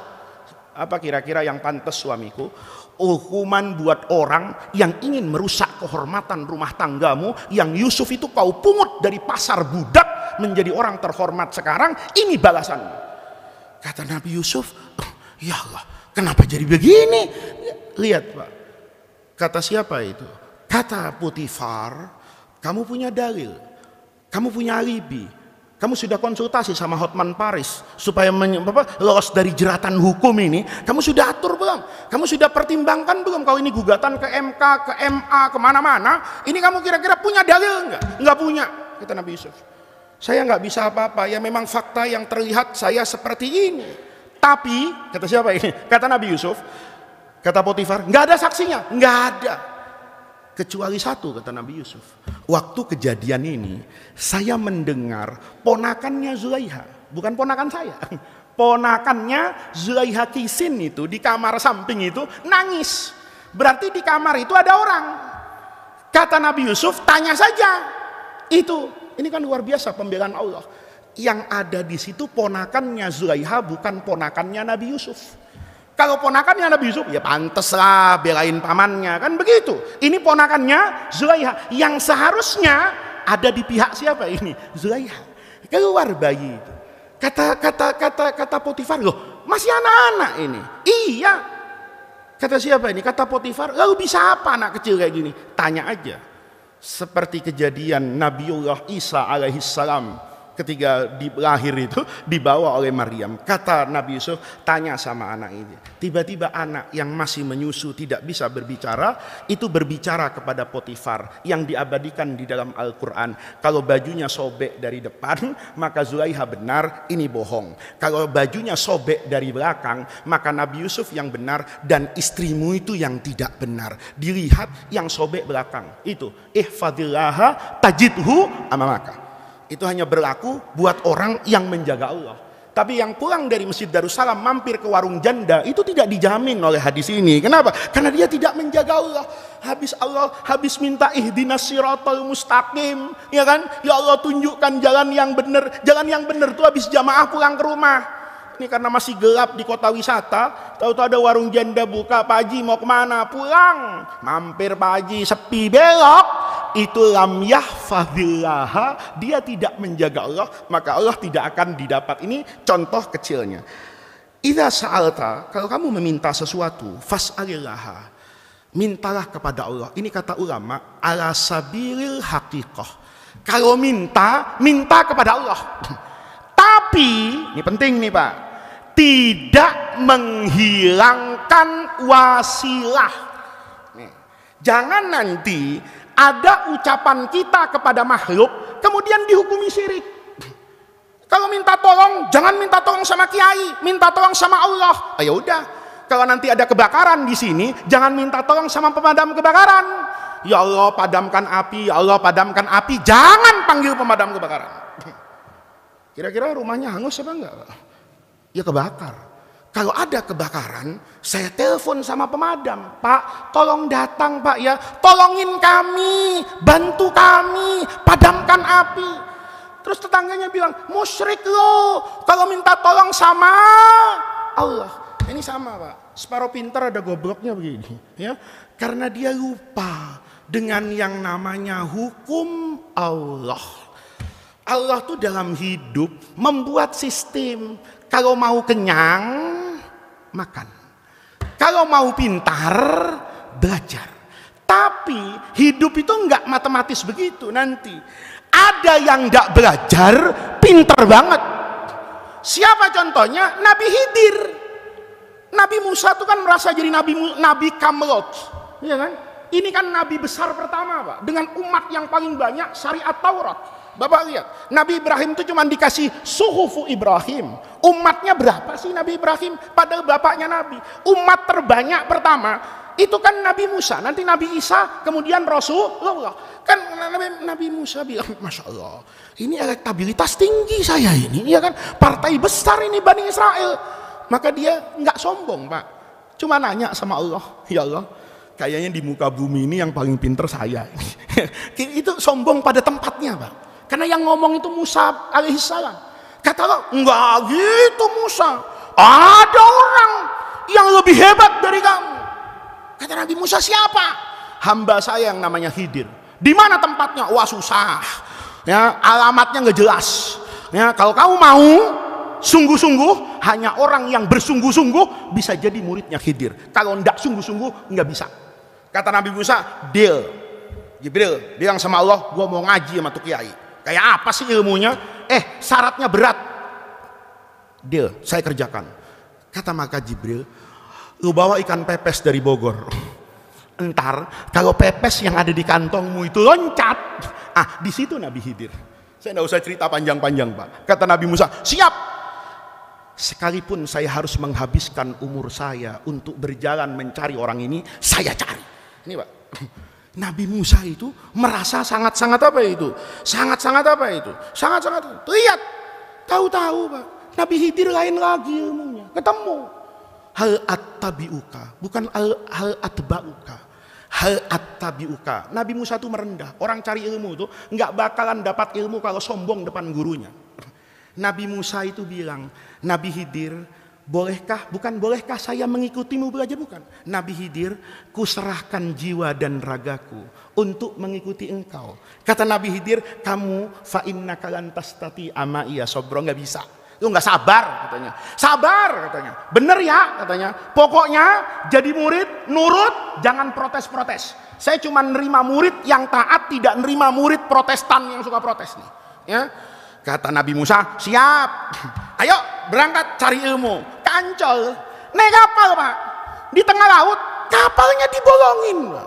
Apa kira-kira yang pantas suamiku? Hukuman buat orang yang ingin merusak kehormatan rumah tanggamu, yang Yusuf itu kau pungut dari pasar budak menjadi orang terhormat sekarang, ini balasannya. Kata Nabi Yusuf, ya Allah, kenapa jadi begini? Lihat Pak, kata siapa itu? Kata Potifar, kamu punya dalil, kamu punya alibi, kamu sudah konsultasi sama Hotman Paris supaya lolos dari jeratan hukum ini. Kamu sudah atur belum? Kamu sudah pertimbangkan belum? Kalau ini gugatan ke MK, ke MA, kemana-mana, ini kamu kira-kira punya dalil enggak? Enggak punya, kata Nabi Yusuf. Saya nggak bisa apa-apa, ya memang fakta yang terlihat saya seperti ini. Tapi, kata siapa ini? Kata Nabi Yusuf, kata Potifar, nggak ada saksinya, nggak ada. Kecuali satu, kata Nabi Yusuf. Waktu kejadian ini, saya mendengar ponakannya Zulaiha, bukan ponakan saya. Ponakannya Zulaiha Kisin itu di kamar samping itu nangis. Berarti di kamar itu ada orang. Kata Nabi Yusuf, tanya saja. Ini kan luar biasa pembelaan Allah. Yang ada di situ ponakannya Zulaiha, bukan ponakannya Nabi Yusuf. Kalau ponakannya Nabi Yusuf, ya pantes lah belain pamannya, kan begitu. Ini ponakannya Zulaiha, yang seharusnya ada di pihak siapa ini? Zulaiha. Keluar bayi itu. Kata Potifar, loh masih anak-anak ini. Iya. Kata siapa ini? Kata Potifar, lalu bisa apa anak kecil kayak gini? Tanya aja. Seperti kejadian Nabiullah Isa alaihissalam ketika lahir itu dibawa oleh Maryam. Kata Nabi Yusuf, tanya sama anak ini. Tiba-tiba anak yang masih menyusu tidak bisa berbicara, itu berbicara kepada Potifar yang diabadikan di dalam Al-Quran. Kalau bajunya sobek dari depan, maka Zulaiha benar, ini bohong. Kalau bajunya sobek dari belakang, maka Nabi Yusuf yang benar dan istrimu itu yang tidak benar. Dilihat yang sobek belakang. Itu ihfadillaha tajidhu amamaka. Itu hanya berlaku buat orang yang menjaga Allah. Tapi yang pulang dari Masjid Darussalam mampir ke warung janda, itu tidak dijamin oleh hadis ini. Kenapa? Karena dia tidak menjaga Allah. Habis minta ihdinas siratal mustaqim, ya kan? Ya Allah tunjukkan jalan yang benar. Jalan yang benar itu habis jamaah pulang ke rumah. Ini karena masih gelap di kota wisata, tahu-tahu ada warung janda buka, Pak Haji mau kemana? Pulang. Mampir Pak Haji, sepi, belok. Itu lam yahfadillah, dia tidak menjaga Allah, maka Allah tidak akan didapat. Ini contoh kecilnya. Idza sa'alta, kalau kamu meminta sesuatu, fas'alillah, mintalah kepada Allah. Ini kata ulama, ala sabilil haqiqah. Kalau minta kepada Allah. Tapi, ini penting nih Pak, tidak menghilangkan wasilah. Nih, jangan nanti ada ucapan kita kepada makhluk kemudian dihukumi syirik. Kalau minta tolong, jangan minta tolong sama kiai, minta tolong sama Allah. Ya udah. Kalau nanti ada kebakaran di sini, jangan minta tolong sama pemadam kebakaran. Ya Allah padamkan api, ya Allah padamkan api. Jangan panggil pemadam kebakaran. Kira-kira rumahnya hangus apa enggak? Ya kebakar. Kalau ada kebakaran, saya telepon sama pemadam. Pak, tolong datang Pak ya. Tolongin kami, bantu kami, padamkan api. Terus tetangganya bilang, musyrik lo. Kalau minta tolong sama Allah. Ini sama Pak. Separuh pintar ada gobloknya begini. Ya, karena dia lupa dengan yang namanya hukum Allah. Allah tuh dalam hidup membuat sistem. Kalau mau kenyang, makan. Kalau mau pintar, belajar. Tapi hidup itu enggak matematis begitu nanti. Ada yang enggak belajar, pintar banget. Siapa contohnya? Nabi Khidir. Nabi Musa itu kan merasa jadi Nabi Kamlot. Ya kan? Ini kan Nabi besar pertama Pak. Dengan umat yang paling banyak syariat Taurat. Bapak lihat, Nabi Ibrahim itu cuma dikasih suhufu Ibrahim. Umatnya berapa sih Nabi Ibrahim? Padahal bapaknya Nabi. Umat terbanyak pertama itu kan Nabi Musa. Nanti Nabi Isa, kemudian Rasulullah. Kan Nabi Musa bilang, Masya Allah, ini elektabilitas tinggi saya ini, ya kan? Partai besar ini Bani Israel. Maka dia nggak sombong Pak. Cuma nanya sama Allah, ya Allah, kayaknya di muka bumi ini yang paling pinter saya. Itu sombong pada tempatnya, Pak. Karena yang ngomong itu Musa alaihissalam. Kata Allah, enggak gitu Musa. Ada orang yang lebih hebat dari kamu. Kata Nabi Musa, siapa? Hamba saya yang namanya Khidir. Di mana tempatnya? Wah susah. Ya, alamatnya nggak jelas. Ya, kalau kamu mau sungguh-sungguh, hanya orang yang bersungguh-sungguh bisa jadi muridnya Khidir. Kalau enggak sungguh-sungguh, nggak bisa. Kata Nabi Musa, deal. Jibril bilang sama Allah, gua mau ngaji sama tuh kiai. Kayak apa sih ilmunya? Syaratnya berat. Deal, saya kerjakan. Kata maka Jibril, lu bawa ikan pepes dari Bogor. Entar kalau pepes yang ada di kantongmu itu loncat, di situ Nabi Khidir. Saya enggak usah cerita panjang-panjang, Pak. Kata Nabi Musa, siap. Sekalipun saya harus menghabiskan umur saya untuk berjalan mencari orang ini, saya cari. Ini, Pak. Nabi Musa itu merasa sangat-sangat apa itu? Sangat-sangat apa itu? Sangat-sangat. Lihat, tahu-tahu, Pak. Nabi Khidir lain lagi ilmunya. Ketemu. Hal attabiuka, bukan hal atbauka. Hal attabiuka. Nabi Musa itu merendah. Orang cari ilmu itu nggak bakalan dapat ilmu kalau sombong depan gurunya. Nabi Musa itu bilang, Nabi Khidir, bolehkah saya mengikutimu belajar? Bukan. Nabi Khidir, kuserahkan jiwa dan ragaku untuk mengikuti engkau. Kata Nabi Khidir, kamu fa innaka lan tastati ama iya sobro, nggak bisa. Lu nggak sabar katanya. Sabar katanya. Bener ya katanya. Pokoknya jadi murid, nurut, jangan protes-protes. Saya cuma nerima murid yang taat, tidak nerima murid Protestan yang suka protes nih. Ya. Kata Nabi Musa, siap. Ayo berangkat cari ilmu. Kancol. Naik kapal, Pak. Di tengah laut, kapalnya dibolongin, Pak.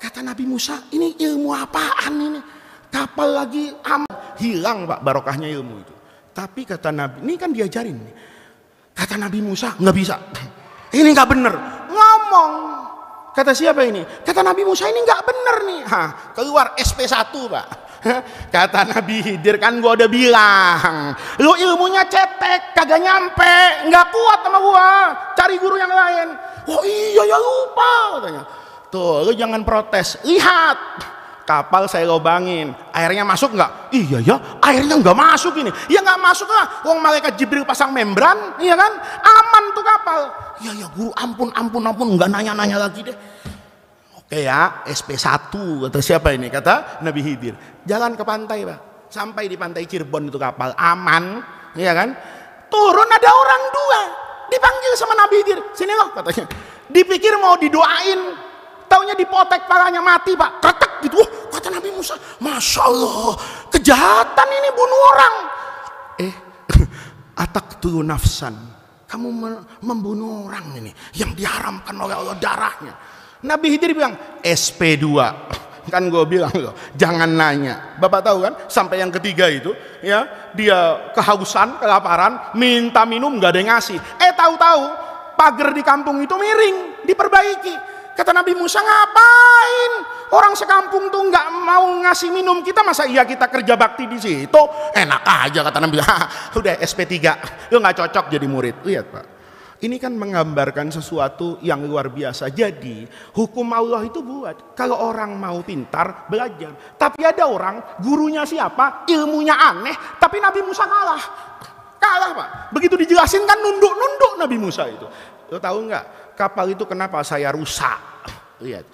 Kata Nabi Musa, ini ilmu apaan ini? Kapal lagi hilang, Pak, barokahnya ilmu itu. Tapi kata Nabi, ini kan diajarin. Kata Nabi Musa, nggak bisa. Ini nggak bener. Ngomong. Kata siapa ini? Kata Nabi Musa, ini nggak bener nih. Keluar SP1, Pak. Kata Nabi Khidir, kan gua udah bilang, lu ilmunya cetek, kagak nyampe, nggak kuat sama gua. Cari guru yang lain. Oh iya ya, lupa katanya. Tuh, lu jangan protes. Lihat. Kapal saya lobangin, airnya masuk nggak? Iya ya, airnya nggak masuk ini. Ya nggak masuk lah. Wong malaikat Jibril pasang membran, iya kan? Aman tuh kapal. Iya ya guru, ampun, nggak nanya-nanya lagi deh. Oke ya, SP1 kata siapa ini? Kata Nabi Khidir. Jalan ke pantai, Pak. Sampai di pantai Cirebon itu kapal aman, iya kan? Turun ada orang dua, dipanggil sama Nabi Khidir. Sini loh katanya. Dipikir mau didoain, taunya dipotek palanya mati, Pak. Kretek gitu. Kata Nabi Musa, Masya Allah, kejahatan ini bunuh orang. Ataqtulu nafsan, kamu membunuh orang ini yang diharamkan oleh Allah darahnya. Nabi Khidir bilang, SP2. Kan gue bilang loh, jangan nanya. Bapak tahu kan, sampai yang ketiga itu, ya dia kehausan, kelaparan, minta minum nggak ada yang ngasih. Tahu-tahu pagar di kampung itu miring, diperbaiki. Kata Nabi Musa, ngapain? Orang sekampung tuh nggak mau ngasih minum kita, masa iya kita kerja bakti di situ? Enak aja kata Nabi. Udah SP3, lu nggak cocok jadi murid. Lihat, Pak. Ini kan menggambarkan sesuatu yang luar biasa. Jadi hukum Allah itu buat kalau orang mau pintar belajar. Tapi ada orang gurunya siapa, ilmunya aneh, tapi Nabi Musa kalah, Pak. Begitu dijelasin kan nunduk Nabi Musa itu. Lo tahu nggak kapal itu kenapa saya rusak? Lihat,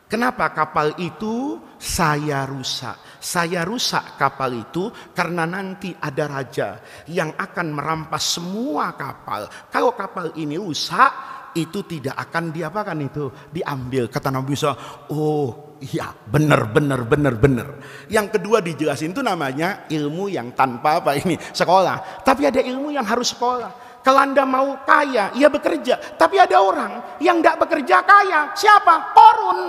kenapa kapal itu saya rusak? Saya rusak kapal itu karena nanti ada raja yang akan merampas semua kapal. Kalau kapal ini rusak, itu tidak akan diapakan itu? Diambil. Kata Nabi Musa, oh iya benar. Yang kedua dijelasin itu namanya ilmu yang tanpa apa ini? Sekolah. Tapi ada ilmu yang harus sekolah. Kalau Anda mau kaya, ya bekerja. Tapi ada orang yang tidak bekerja kaya. Siapa? Korun.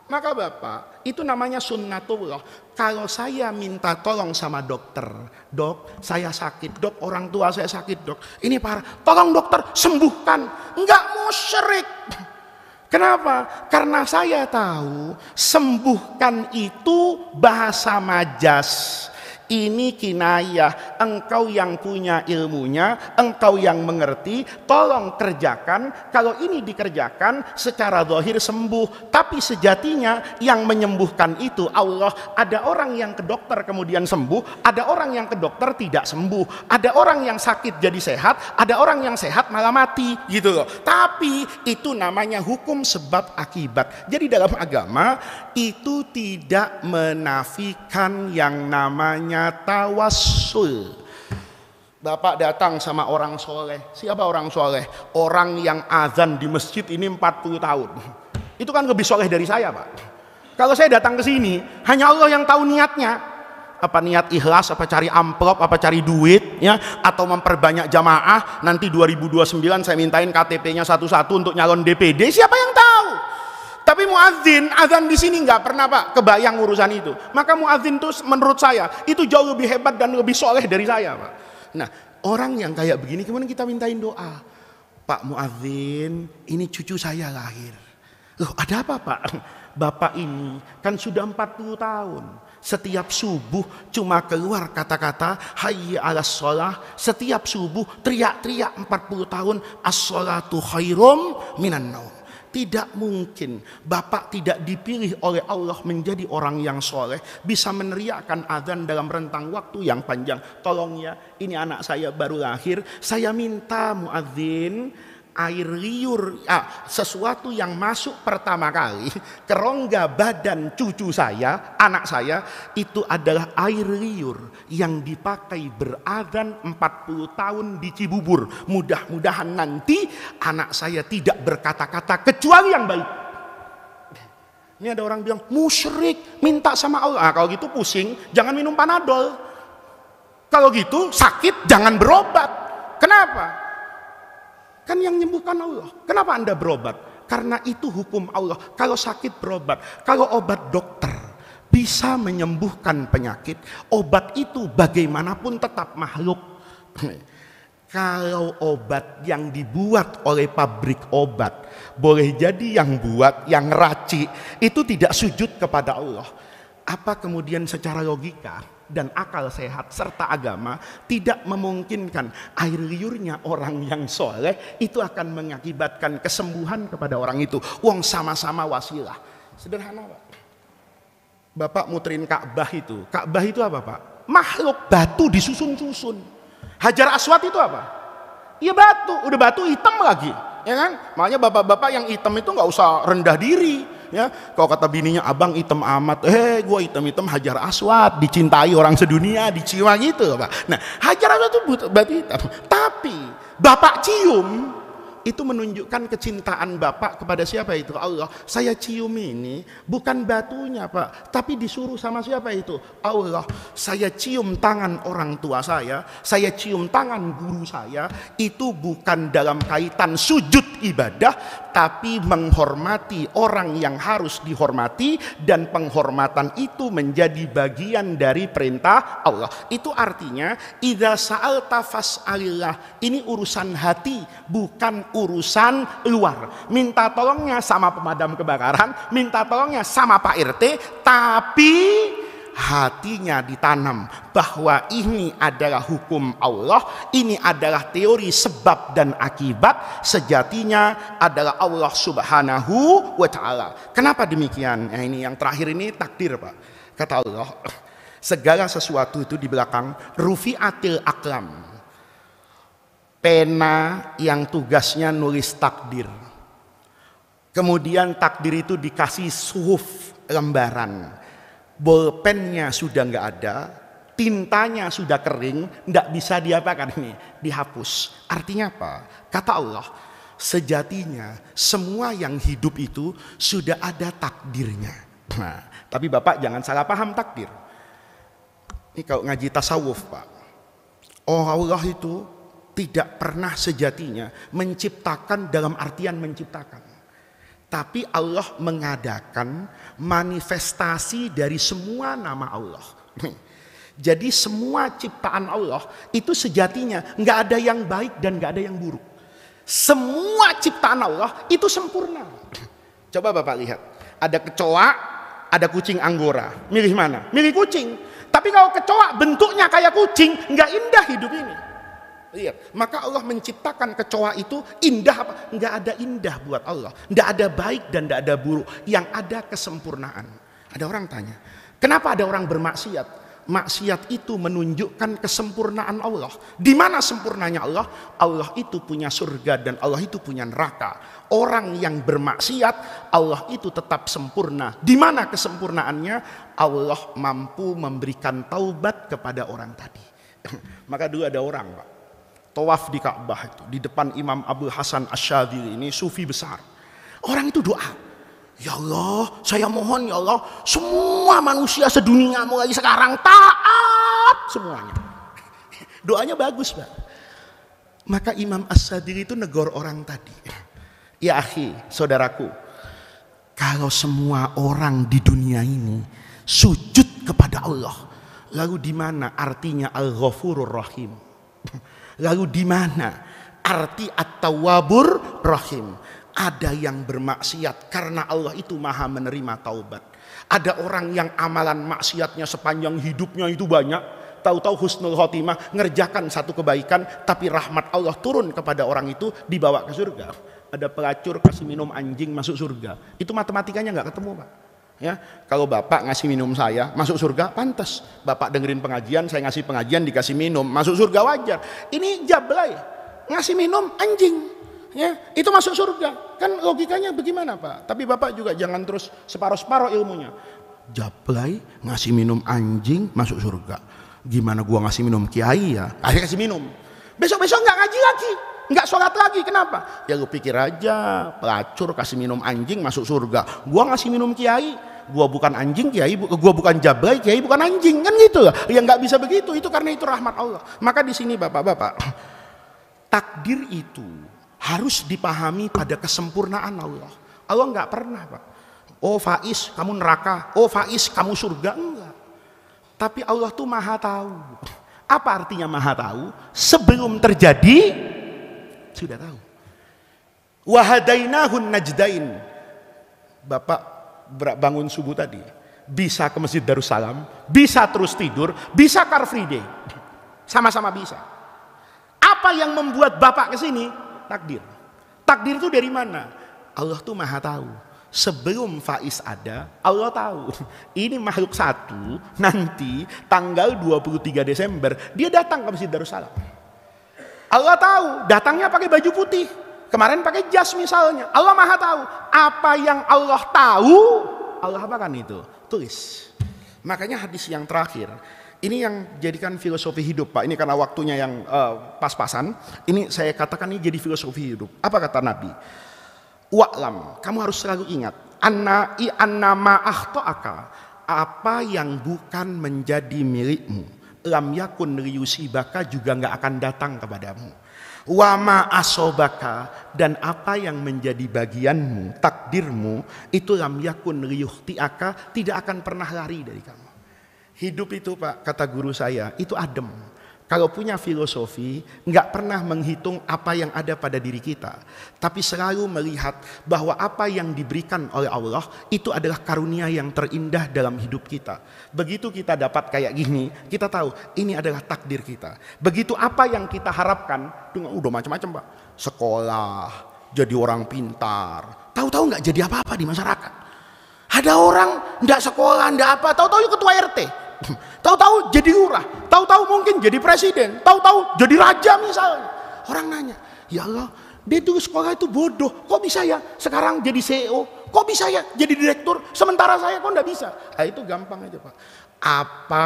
Maka Bapak, itu namanya sunnatullah. Kalau saya minta tolong sama dokter, dok, saya sakit, dok, orang tua saya sakit, dok, ini parah, tolong dokter, sembuhkan. Enggak musyrik. Kenapa? Karena saya tahu sembuhkan itu bahasa majas. Ini kinayah, engkau yang punya ilmunya, engkau yang mengerti, tolong kerjakan. Kalau ini dikerjakan secara zahir sembuh, tapi sejatinya yang menyembuhkan itu Allah. Ada orang yang ke dokter kemudian sembuh, ada orang yang ke dokter tidak sembuh, ada orang yang sakit jadi sehat, ada orang yang sehat malah mati, gitu loh. Tapi itu namanya hukum sebab akibat. Jadi dalam agama itu tidak menafikan yang namanya tawassul. Bapak datang sama orang soleh. Siapa orang soleh? Orang yang azan di masjid ini 40 tahun. Itu kan lebih soleh dari saya, Pak. Kalau saya datang ke sini, hanya Allah yang tahu niatnya. Apa niat ikhlas, apa cari amplop, apa cari duit, ya, atau memperbanyak jamaah. Nanti 2029 saya mintain KTP-nya satu-satu untuk nyalon DPD. Siapa yang tahu? Tapi muadzin, azan di sini nggak pernah, Pak, kebayang urusan itu. Maka muadzin itu menurut saya itu jauh lebih hebat dan lebih soleh dari saya, Pak. Nah, orang yang kayak begini kemudian kita mintain doa. Pak muadzin, ini cucu saya lahir. Loh, ada apa, Pak? Bapak ini kan sudah 40 tahun. Setiap subuh cuma keluar kata-kata hayya 'alas shalah. Setiap subuh teriak-teriak 40 tahun as-shalatu khairum minan naum. Tidak mungkin Bapak tidak dipilih oleh Allah menjadi orang yang soleh, bisa meneriakkan azan dalam rentang waktu yang panjang. Tolong ya, ini anak saya baru lahir, saya minta muadzin air liur, sesuatu yang masuk pertama kali ke rongga badan cucu saya, anak saya, itu adalah air liur yang dipakai berazan 40 tahun di Cibubur. Mudah-mudahan nanti anak saya tidak berkata-kata kecuali yang baik. Ini ada orang bilang musyrik, minta sama Allah. Kalau gitu pusing, jangan minum Panadol. Kalau gitu sakit, jangan berobat. Kenapa? Kan yang menyembuhkan Allah. Kenapa Anda berobat? Karena itu hukum Allah. Kalau sakit berobat. Kalau obat dokter bisa menyembuhkan penyakit, obat itu bagaimanapun tetap makhluk. Kalau obat yang dibuat oleh pabrik obat, boleh jadi yang buat, yang racik, itu tidak sujud kepada Allah. Apa kemudian secara logika dan akal sehat serta agama tidak memungkinkan air liurnya orang yang soleh itu akan mengakibatkan kesembuhan kepada orang itu? Wong sama-sama wasilah. Sederhana, Pak. Bapak muterin Ka'bah itu. Ka'bah itu apa, Pak? Makhluk batu disusun-susun. Hajar Aswad itu apa? Ya batu, udah batu hitam lagi, ya kan? Makanya bapak-bapak yang hitam itu nggak usah rendah diri. Ya, kalau kata bininya abang hitam amat, gue hitam Hajar Aswad, dicintai orang sedunia, dicium gitu, Pak. Nah, Hajar Aswad itu batu hitam, tapi bapak cium itu menunjukkan kecintaan bapak kepada siapa itu? Allah. Saya cium ini bukan batunya, Pak, tapi disuruh sama siapa itu? Allah. Saya cium tangan orang tua saya cium tangan guru saya, itu bukan dalam kaitan sujud ibadah, tapi menghormati orang yang harus dihormati, dan penghormatan itu menjadi bagian dari perintah Allah. Itu artinya idza sa'alta fas'alillah. Ini urusan hati, bukan urusan luar. Minta tolongnya sama pemadam kebakaran, minta tolongnya sama Pak RT, tapi hatinya ditanam bahwa ini adalah hukum Allah, ini adalah teori sebab dan akibat, sejatinya adalah Allah Subhanahu wa ta'ala. Kenapa demikian? Nah, ini yang terakhir ini takdir, Pak. Kata Allah, segala sesuatu itu di belakang rufi'atil aqlam. Pena yang tugasnya nulis takdir. Kemudian takdir itu dikasih suhuf, lembaran. Bolpennya sudah nggak ada, tintanya sudah kering, nggak bisa diapakan ini, dihapus. Artinya apa? Kata Allah, sejatinya semua yang hidup itu sudah ada takdirnya. Nah, tapi Bapak jangan salah paham takdir. Ini kalau ngaji tasawuf, Pak. Oh, Allah itu tidak pernah sejatinya menciptakan dalam artian menciptakan. Tapi Allah mengadakan manifestasi dari semua nama Allah. Jadi semua ciptaan Allah itu sejatinya nggak ada yang baik dan nggak ada yang buruk. Semua ciptaan Allah itu sempurna. Coba Bapak lihat, ada kecoa, ada kucing Anggora. Milih mana? Milih kucing. Tapi kalau kecoa bentuknya kayak kucing, nggak indah hidup ini. Lihat, maka Allah menciptakan kecoa itu indah apa? Nggak ada indah buat Allah. Nggak ada baik dan nggak ada buruk. Yang ada kesempurnaan. Ada orang tanya, kenapa ada orang bermaksiat? Maksiat itu menunjukkan kesempurnaan Allah. Di mana sempurnanya Allah? Allah itu punya surga dan Allah itu punya neraka. Orang yang bermaksiat, Allah itu tetap sempurna. Di mana kesempurnaannya? Allah mampu memberikan taubat kepada orang tadi. Maka dulu ada orang, Pak, tawaf di Ka'bah itu, di depan Imam Abdul Hasan Asy-Syadzili, ini sufi besar. Orang itu doa, ya Allah, saya mohon ya Allah, semua manusia sedunia mulai sekarang taat semuanya. Doanya bagus, Pak. Maka Imam Asy-Syadzili itu negor orang tadi. Ya akhi, saudaraku, kalau semua orang di dunia ini sujud kepada Allah, lalu di mana artinya Al-Ghafurur Rahim? Lalu di mana arti At-Tawwabur Rahim? Ada yang bermaksiat karena Allah itu maha menerima taubat. Ada orang yang amalan maksiatnya sepanjang hidupnya itu banyak, tahu-tahu husnul khotimah, ngerjakan satu kebaikan, tapi rahmat Allah turun kepada orang itu, dibawa ke surga. Ada pelacur kasih minum anjing masuk surga. Itu matematikanya nggak ketemu, Pak. Ya, kalau Bapak ngasih minum saya masuk surga, pantas. Bapak dengerin pengajian, saya ngasih pengajian, dikasih minum, masuk surga, wajar. Ini jablay, ngasih minum anjing, ya, itu masuk surga. Kan logikanya bagaimana, Pak? Tapi Bapak juga jangan terus separuh-separuh ilmunya. Jablay ngasih minum anjing masuk surga. Gimana gua ngasih minum kiai ya? Akhirnya kasih minum. Besok-besok nggak ngaji lagi, nggak sholat lagi. Kenapa? Ya lu pikir aja, pelacur kasih minum anjing masuk surga. Gua ngasih minum kiai, gua bukan anjing, kiai gua bukan jablay, kiai bukan anjing, kan gitu lah. Ya nggak bisa begitu. Itu karena itu rahmat Allah. Maka di sini Bapak-bapak, takdir itu harus dipahami pada kesempurnaan Allah. Allah nggak pernah, Pak, oh Faiz kamu neraka, oh Faiz kamu surga, enggak. Tapi Allah tuh maha tahu. Apa artinya maha tahu? Sebelum terjadi sudah tahu. Wahadainahun najdain. Bapak bangun subuh tadi, bisa ke Masjid Darussalam, bisa terus tidur, bisa Car Free Day, sama-sama bisa. Apa yang membuat Bapak ke sini? Takdir. Takdir itu dari mana? Allah tuh maha tahu. Sebelum Faiz ada, Allah tahu ini makhluk satu nanti tanggal 23 Desember dia datang ke Masjid Darussalam. Allah tahu datangnya pakai baju putih, kemarin pakai jas misalnya. Allah maha tahu. Apa yang Allah tahu, Allah apakan itu? Tulis. Makanya hadis yang terakhir ini yang jadikan filosofi hidup, Pak. Ini karena waktunya yang pas-pasan. Ini saya katakan ini jadi filosofi hidup. Apa kata Nabi? Wa'lam, kamu harus selalu ingat, anna ma akhto'aka, apa yang bukan menjadi milikmu, lam yakun liyusibaka, juga nggak akan datang kepadamu. Wa ma asobaka, dan apa yang menjadi bagianmu, takdirmu, itu lam yakun liyukhti'aka, tidak akan pernah lari dari kamu. Hidup itu, Pak, kata guru saya, itu adem. Kalau punya filosofi, nggak pernah menghitung apa yang ada pada diri kita, tapi selalu melihat bahwa apa yang diberikan oleh Allah itu adalah karunia yang terindah dalam hidup kita. Begitu kita dapat kayak gini, kita tahu ini adalah takdir kita. Begitu apa yang kita harapkan, udah macam-macam, Pak. Sekolah, jadi orang pintar, tahu-tahu nggak jadi apa-apa di masyarakat. Ada orang nggak sekolah, nggak apa, tahu-tahu ketua RT. Tahu-tahu jadi lurah, tahu-tahu mungkin jadi presiden, tahu-tahu jadi raja misalnya. Orang nanya, ya Allah, dia dulu sekolah itu bodoh, kok bisa ya sekarang jadi CEO, kok bisa ya jadi direktur, sementara saya kok enggak bisa. Nah, itu gampang aja, Pak. Apa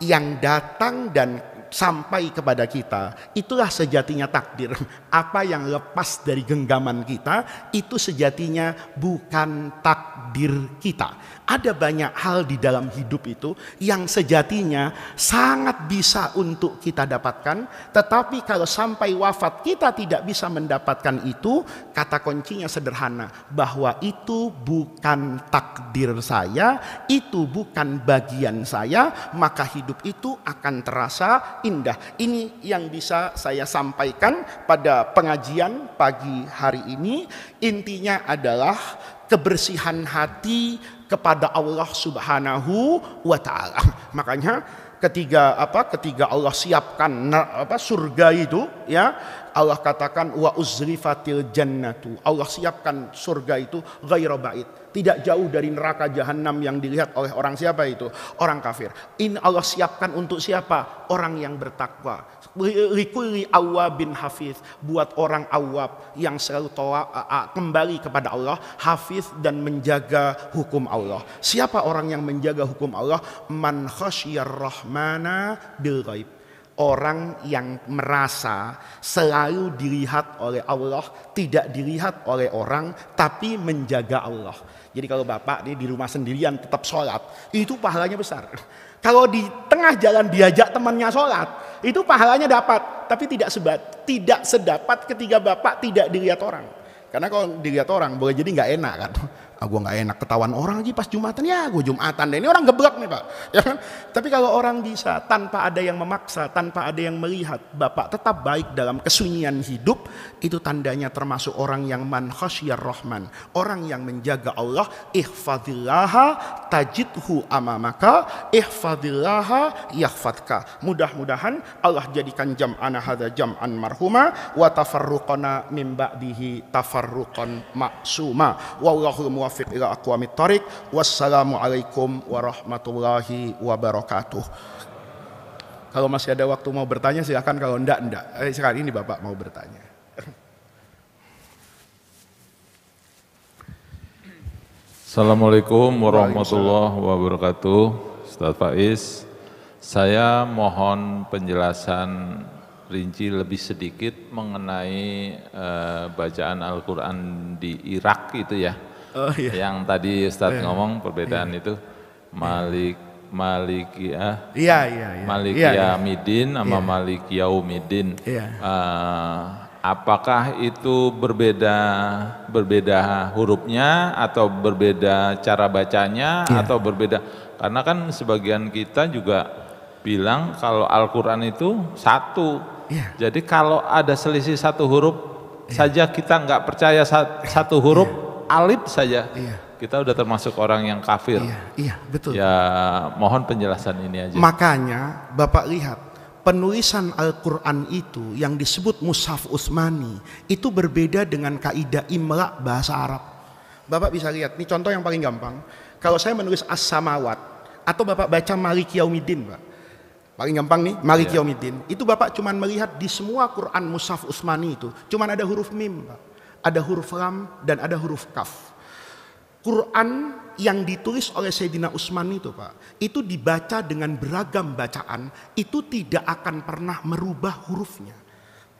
yang datang dan sampai kepada kita, itulah sejatinya takdir. Apa yang lepas dari genggaman kita, itu sejatinya bukan takdir kita. Ada banyak hal di dalam hidup itu yang sejatinya sangat bisa untuk kita dapatkan, tetapi kalau sampai wafat kita tidak bisa mendapatkan itu, kata kuncinya sederhana, bahwa itu bukan takdir saya, itu bukan bagian saya, maka hidup itu akan terasa indah. Ini yang bisa saya sampaikan pada pengajian pagi hari ini. Intinya adalah kebersihan hati kepada Allah Subhanahu wa taala. Makanya ketika Allah siapkan surga itu, ya, Allah katakan wa uzrifatil jannatu. Allah siapkan surga itu ghaira ba'id, tidak jauh dari neraka jahanam yang dilihat oleh orang siapa itu? Orang kafir. Ini Allah siapkan untuk siapa? Orang yang bertakwa. Likulli awwabin hafiz, buat orang awwab yang selalu kembali kepada Allah, hafiz dan menjaga hukum Allah. Siapa orang yang menjaga hukum Allah? Man khasyiyar rahmana bil ghaib. Orang yang merasa selalu dilihat oleh Allah, tidak dilihat oleh orang, tapi menjaga Allah. Jadi kalau bapak di rumah sendirian tetap sholat, itu pahalanya besar. Kalau di tengah jalan diajak temannya sholat, itu pahalanya dapat, tapi tidak sedapat ketika bapak tidak dilihat orang. Karena kalau dilihat orang boleh jadi nggak enak kan. Gue nggak enak ketahuan orang lagi pas Jumatan, ya gue Jumatan deh. Ini orang geblek nih Pak, ya kan? Tapi kalau orang bisa tanpa ada yang memaksa, tanpa ada yang melihat, bapak tetap baik dalam kesunyian hidup, itu tandanya termasuk orang yang man khasyiyar rahman, orang yang menjaga Allah. Ihfadzillaha tajidhu amamaka, ihfadzillaha yahfadka. Mudah-mudahan Allah jadikan jam'ana hadza jam'an marhuma wa tafarruqana min ba'dihi tafarruqan maksuma. Wallahul muwaffiq ila aqwamit thariq. Wassalamualaikum warahmatullahi wabarakatuh. Kalau masih ada waktu mau bertanya silakan, kalau enggak. Sekarang ini Bapak mau bertanya. Assalamualaikum warahmatullahi wabarakatuh. Ustaz Faiz, saya mohon penjelasan rinci lebih sedikit mengenai bacaan Al-Quran di Irak itu ya. Oh, iya. Yang tadi Ustaz ngomong perbedaan itu Malikiyamidin sama Malikiyaumidin. Apakah itu berbeda hurufnya atau berbeda cara bacanya atau berbeda? Karena kan sebagian kita juga bilang kalau Al-Quran itu satu. Jadi kalau ada selisih satu huruf saja kita nggak percaya satu huruf alif saja, kita udah termasuk orang yang kafir. Iya, betul. Ya, mohon penjelasan ini aja. Makanya Bapak lihat, penulisan Al-Quran itu yang disebut Mushaf Utsmani itu berbeda dengan kaidah imla bahasa Arab. Bapak bisa lihat, ini contoh yang paling gampang. Kalau saya menulis As-Samawat, atau Bapak baca Maliki Yaumiddin, Pak. Paling gampang nih, Maliki Yaumiddin. Itu Bapak cuman melihat di semua Quran Mushaf Utsmani itu, cuman ada huruf mim, Pak. Ada huruf lam dan ada huruf kaf. Quran yang ditulis oleh Sayyidina Utsman itu Pak, itu dibaca dengan beragam bacaan, itu tidak akan pernah merubah hurufnya.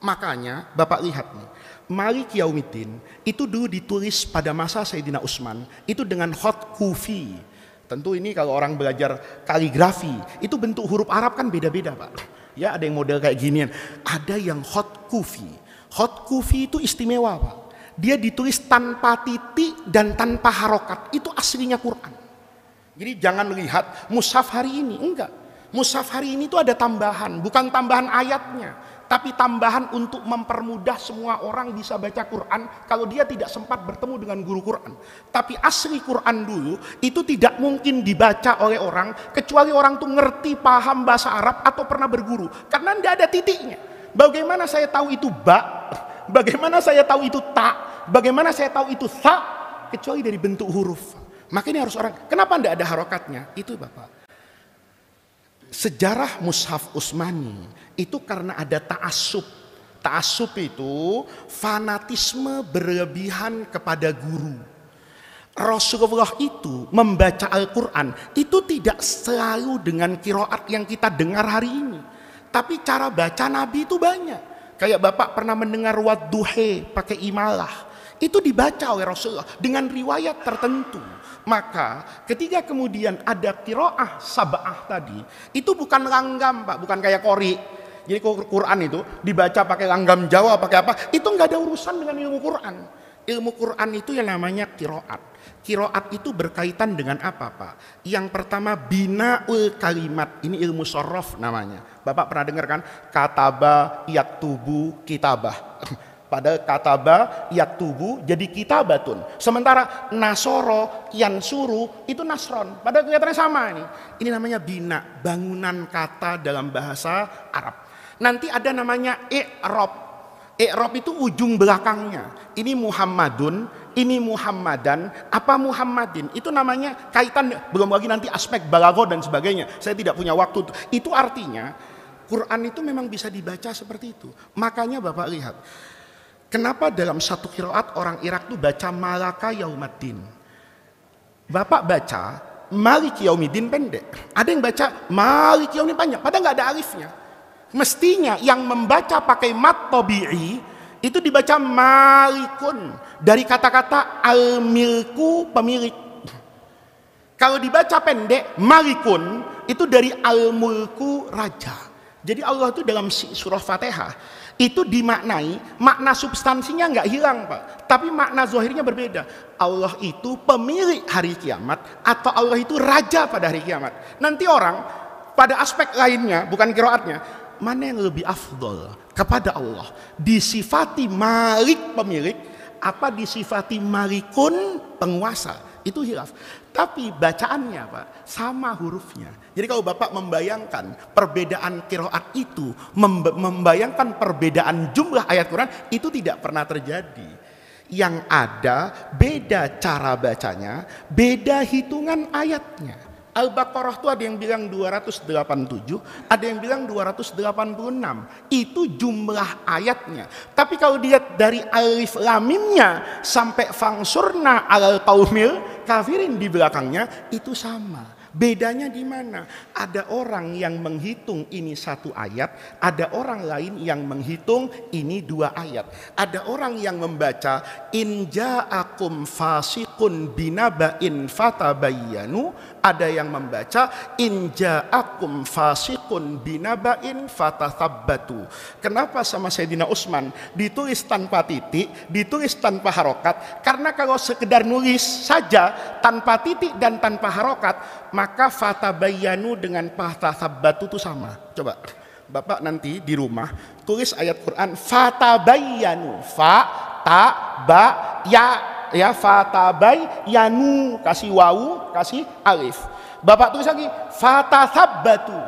Makanya Bapak lihat nih, Maliki Yaumiddin itu dulu ditulis pada masa Sayyidina Utsman, itu dengan khat kufi. Tentu ini kalau orang belajar kaligrafi, itu bentuk huruf Arab kan beda-beda Pak. Ya ada yang model kayak ginian, ada yang khat kufi. Khat kufi itu istimewa Pak. Dia ditulis tanpa titik dan tanpa harokat. Itu aslinya Quran. Jadi jangan lihat mushaf hari ini, enggak. Mushaf hari ini itu ada tambahan, bukan tambahan ayatnya, tapi tambahan untuk mempermudah semua orang bisa baca Quran kalau dia tidak sempat bertemu dengan guru Quran. Tapi asli Quran dulu itu tidak mungkin dibaca oleh orang kecuali orang tuh ngerti, paham bahasa Arab atau pernah berguru. Karena tidak ada titiknya. Bagaimana saya tahu itu ba? Bagaimana saya tahu itu ta? Bagaimana saya tahu itu sa? Kecuali dari bentuk huruf. Makanya harus orang, kenapa tidak ada harokatnya? Itu Bapak. Sejarah Mushaf Utsmani itu karena ada ta'assub. Ta'assub itu fanatisme berlebihan kepada guru. Rasulullah itu membaca Al-Quran itu tidak selalu dengan qiraat yang kita dengar hari ini. Tapi cara baca Nabi itu banyak. Kayak Bapak pernah mendengar wadduhe pakai imalah. Itu dibaca oleh Rasulullah dengan riwayat tertentu. Maka ketika kemudian ada qiraah sab'ah tadi, itu bukan langgam Pak, bukan kayak qori. Jadi Quran itu dibaca pakai langgam Jawa, pakai apa, itu nggak ada urusan dengan ilmu Quran. Ilmu Quran itu yang namanya qiraat. Qiraat itu berkaitan dengan apa Pak? Yang pertama bina'ul kalimat, ini ilmu sorof namanya. Bapak pernah dengar kan? Kataba yaktubu kitabah. Pada kataba yaktubu jadi kitabatun. Sementara nasoro yansuru itu nasron. Padahal kelihatannya sama ini. Ini namanya bina, bangunan kata dalam bahasa Arab. Nanti ada namanya i'rab. I'rab itu ujung belakangnya. Ini Muhammadun, ini Muhammadan, apa Muhammadin. Itu namanya kaitan, belum lagi nanti aspek balaghah dan sebagainya. Saya tidak punya waktu. Itu artinya Quran itu memang bisa dibaca seperti itu. Makanya Bapak lihat, kenapa dalam satu qiraat orang Irak tuh baca Malaka Yaumiddin. Bapak baca Maliki Yaumiddin pendek. Ada yang baca Maliki Yaumiddin panjang, padahal nggak ada alifnya. Mestinya yang membaca pakai mat tabi'i itu dibaca malikun, dari kata-kata al-milku, pemilik. Kalau dibaca pendek malikun itu dari al-mulku, raja. Jadi Allah itu dalam surah Fatihah itu dimaknai, makna substansinya nggak hilang Pak, tapi makna zahirnya berbeda. Allah itu pemilik hari kiamat atau Allah itu raja pada hari kiamat. Nanti orang pada aspek lainnya, bukan qiraatnya, mana yang lebih afdol kepada Allah, disifati malik pemilik apa disifati malikun penguasa, itu hilaf. Tapi bacaannya Pak sama hurufnya. Jadi kalau Bapak membayangkan perbedaan qiraat itu, membayangkan perbedaan jumlah ayat Quran, itu tidak pernah terjadi. Yang ada beda cara bacanya, beda hitungan ayatnya. Al-Baqarah itu ada yang bilang 287, ada yang bilang 286. Itu jumlah ayatnya. Tapi kalau dilihat dari alif lamimnya sampai fangsurna alal qaumil kafirin di belakangnya, itu sama. Bedanya di mana? Ada orang yang menghitung ini satu ayat, ada orang lain yang menghitung ini dua ayat. Ada orang yang membaca in ja'akum fasiqun binaba'in fatabayyanu, ada yang membaca in ja'akum fasiqun binaba'in fatathabbatu. Kenapa sama Sayyidina Utsman ditulis tanpa titik, ditulis tanpa harokat? Karena kalau sekedar nulis saja tanpa titik dan tanpa harokat, maka fatabayyanu dengan fatathabbatu itu sama. Coba Bapak nanti di rumah tulis ayat Quran fatabayyanu, fa ta ba ya fatabayyanu, kasih wawu, kasih alif. Bapak tulis lagi fatathabbatu,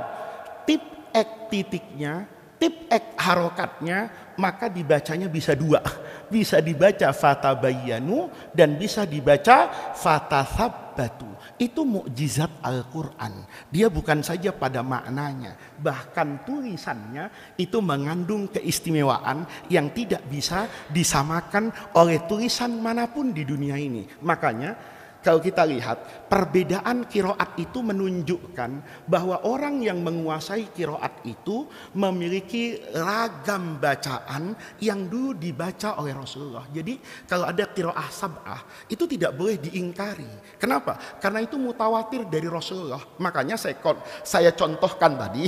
tip ek titiknya, tip ek harokatnya, maka dibacanya bisa dua. Bisa dibaca fatabayyanu dan bisa dibaca fatathabbatu. Itu mukjizat Al-Quran. Dia bukan saja pada maknanya, bahkan tulisannya itu mengandung keistimewaan yang tidak bisa disamakan oleh tulisan manapun di dunia ini. Makanya kalau kita lihat perbedaan qiraat itu menunjukkan bahwa orang yang menguasai qiraat itu memiliki ragam bacaan yang dulu dibaca oleh Rasulullah. Jadi kalau ada qiraah sab'ah itu tidak boleh diingkari. Kenapa? Karena itu mutawatir dari Rasulullah. Makanya saya contohkan tadi,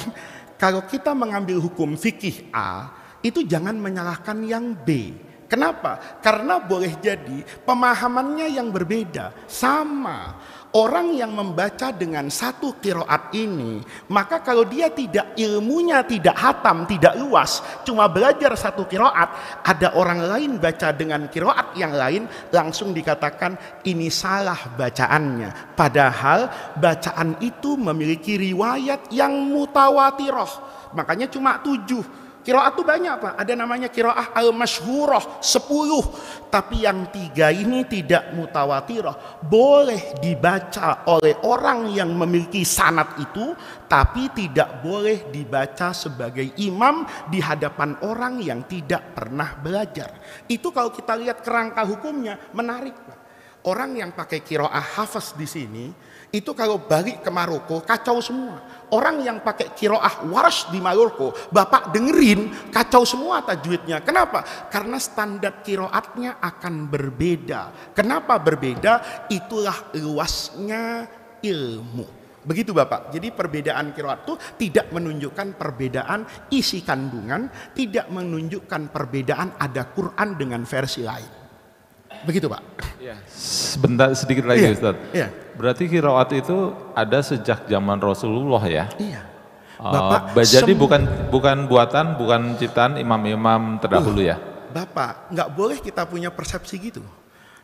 kalau kita mengambil hukum fikih A itu jangan menyalahkan yang B. Kenapa? Karena boleh jadi pemahamannya yang berbeda. Sama orang yang membaca dengan satu qiraat ini, maka kalau dia tidak, ilmunya tidak hatam, tidak luas, cuma belajar satu qiraat, ada orang lain baca dengan qiraat yang lain, langsung dikatakan ini salah bacaannya. Padahal bacaan itu memiliki riwayat yang mutawatirah. Makanya cuma 7. Qiraat itu banyak Pak, ada namanya qiraah al-masyhurah 10, tapi yang 3 ini tidak mutawatirah, boleh dibaca oleh orang yang memiliki sanad itu, tapi tidak boleh dibaca sebagai imam di hadapan orang yang tidak pernah belajar. Itu kalau kita lihat kerangka hukumnya menarik Pak. Orang yang pakai qiraah hafaz di sini itu kalau balik ke Maroko kacau semua. Orang yang pakai qiraah Warsh di Maroko, Bapak dengerin kacau semua tajwidnya. Kenapa? Karena standar qiraatnya akan berbeda. Kenapa berbeda? Itulah luasnya ilmu. Begitu Bapak. Jadi perbedaan qiraat itu tidak menunjukkan perbedaan isi kandungan, tidak menunjukkan perbedaan ada Quran dengan versi lain. Begitu Pak. Ya, sebentar sedikit lagi Ustaz. Iya. Berarti qiraat itu ada sejak zaman Rasulullah ya? Iya. Jadi bukan buatan, bukan ciptaan imam-imam terdahulu ya? Bapak, nggak boleh kita punya persepsi gitu.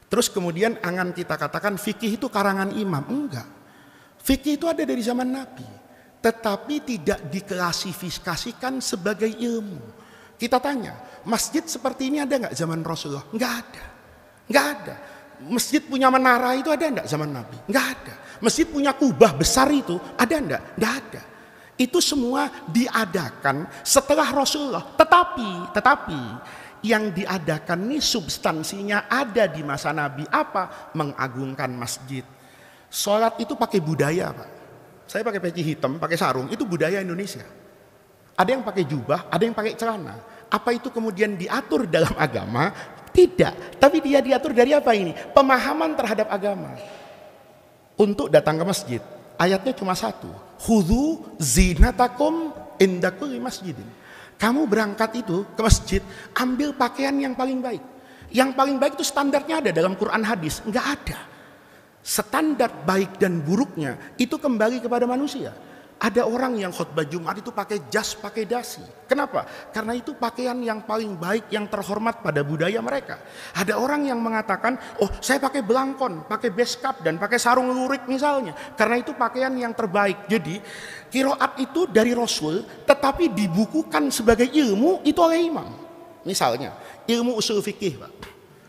Terus kemudian angan kita katakan fikih itu karangan imam. Enggak. Fikih itu ada dari zaman Nabi, tetapi tidak diklasifikasikan sebagai ilmu. Kita tanya, masjid seperti ini ada nggak zaman Rasulullah? Nggak ada. Nggak ada. Masjid punya menara itu ada enggak zaman Nabi? Enggak ada. Masjid punya kubah besar itu ada enggak? Enggak ada. Itu semua diadakan setelah Rasulullah. Tetapi yang diadakan ini substansinya ada di masa Nabi. Apa? Mengagungkan masjid. Sholat itu pakai budaya, Pak. Saya pakai peci hitam, pakai sarung, itu budaya Indonesia. Ada yang pakai jubah, ada yang pakai celana. Apa itu kemudian diatur dalam agama? Tidak, tapi dia diatur dari apa ini? Pemahaman terhadap agama. Untuk datang ke masjid, ayatnya cuma satu. Khudhu zinatakum inda kulli masjidin. Kamu berangkat itu ke masjid, ambil pakaian yang paling baik. Yang paling baik itu standarnya ada dalam Quran hadis, enggak ada. Standar baik dan buruknya itu kembali kepada manusia. Ada orang yang khutbah Jumat itu pakai jas, pakai dasi. Kenapa? Karena itu pakaian yang paling baik, yang terhormat pada budaya mereka. Ada orang yang mengatakan, oh saya pakai belangkon, pakai beskap, dan pakai sarung lurik misalnya. Karena itu pakaian yang terbaik. Jadi, qiraat itu dari Rasul, tetapi dibukukan sebagai ilmu itu oleh imam. Misalnya, ilmu usul fikih, Pak.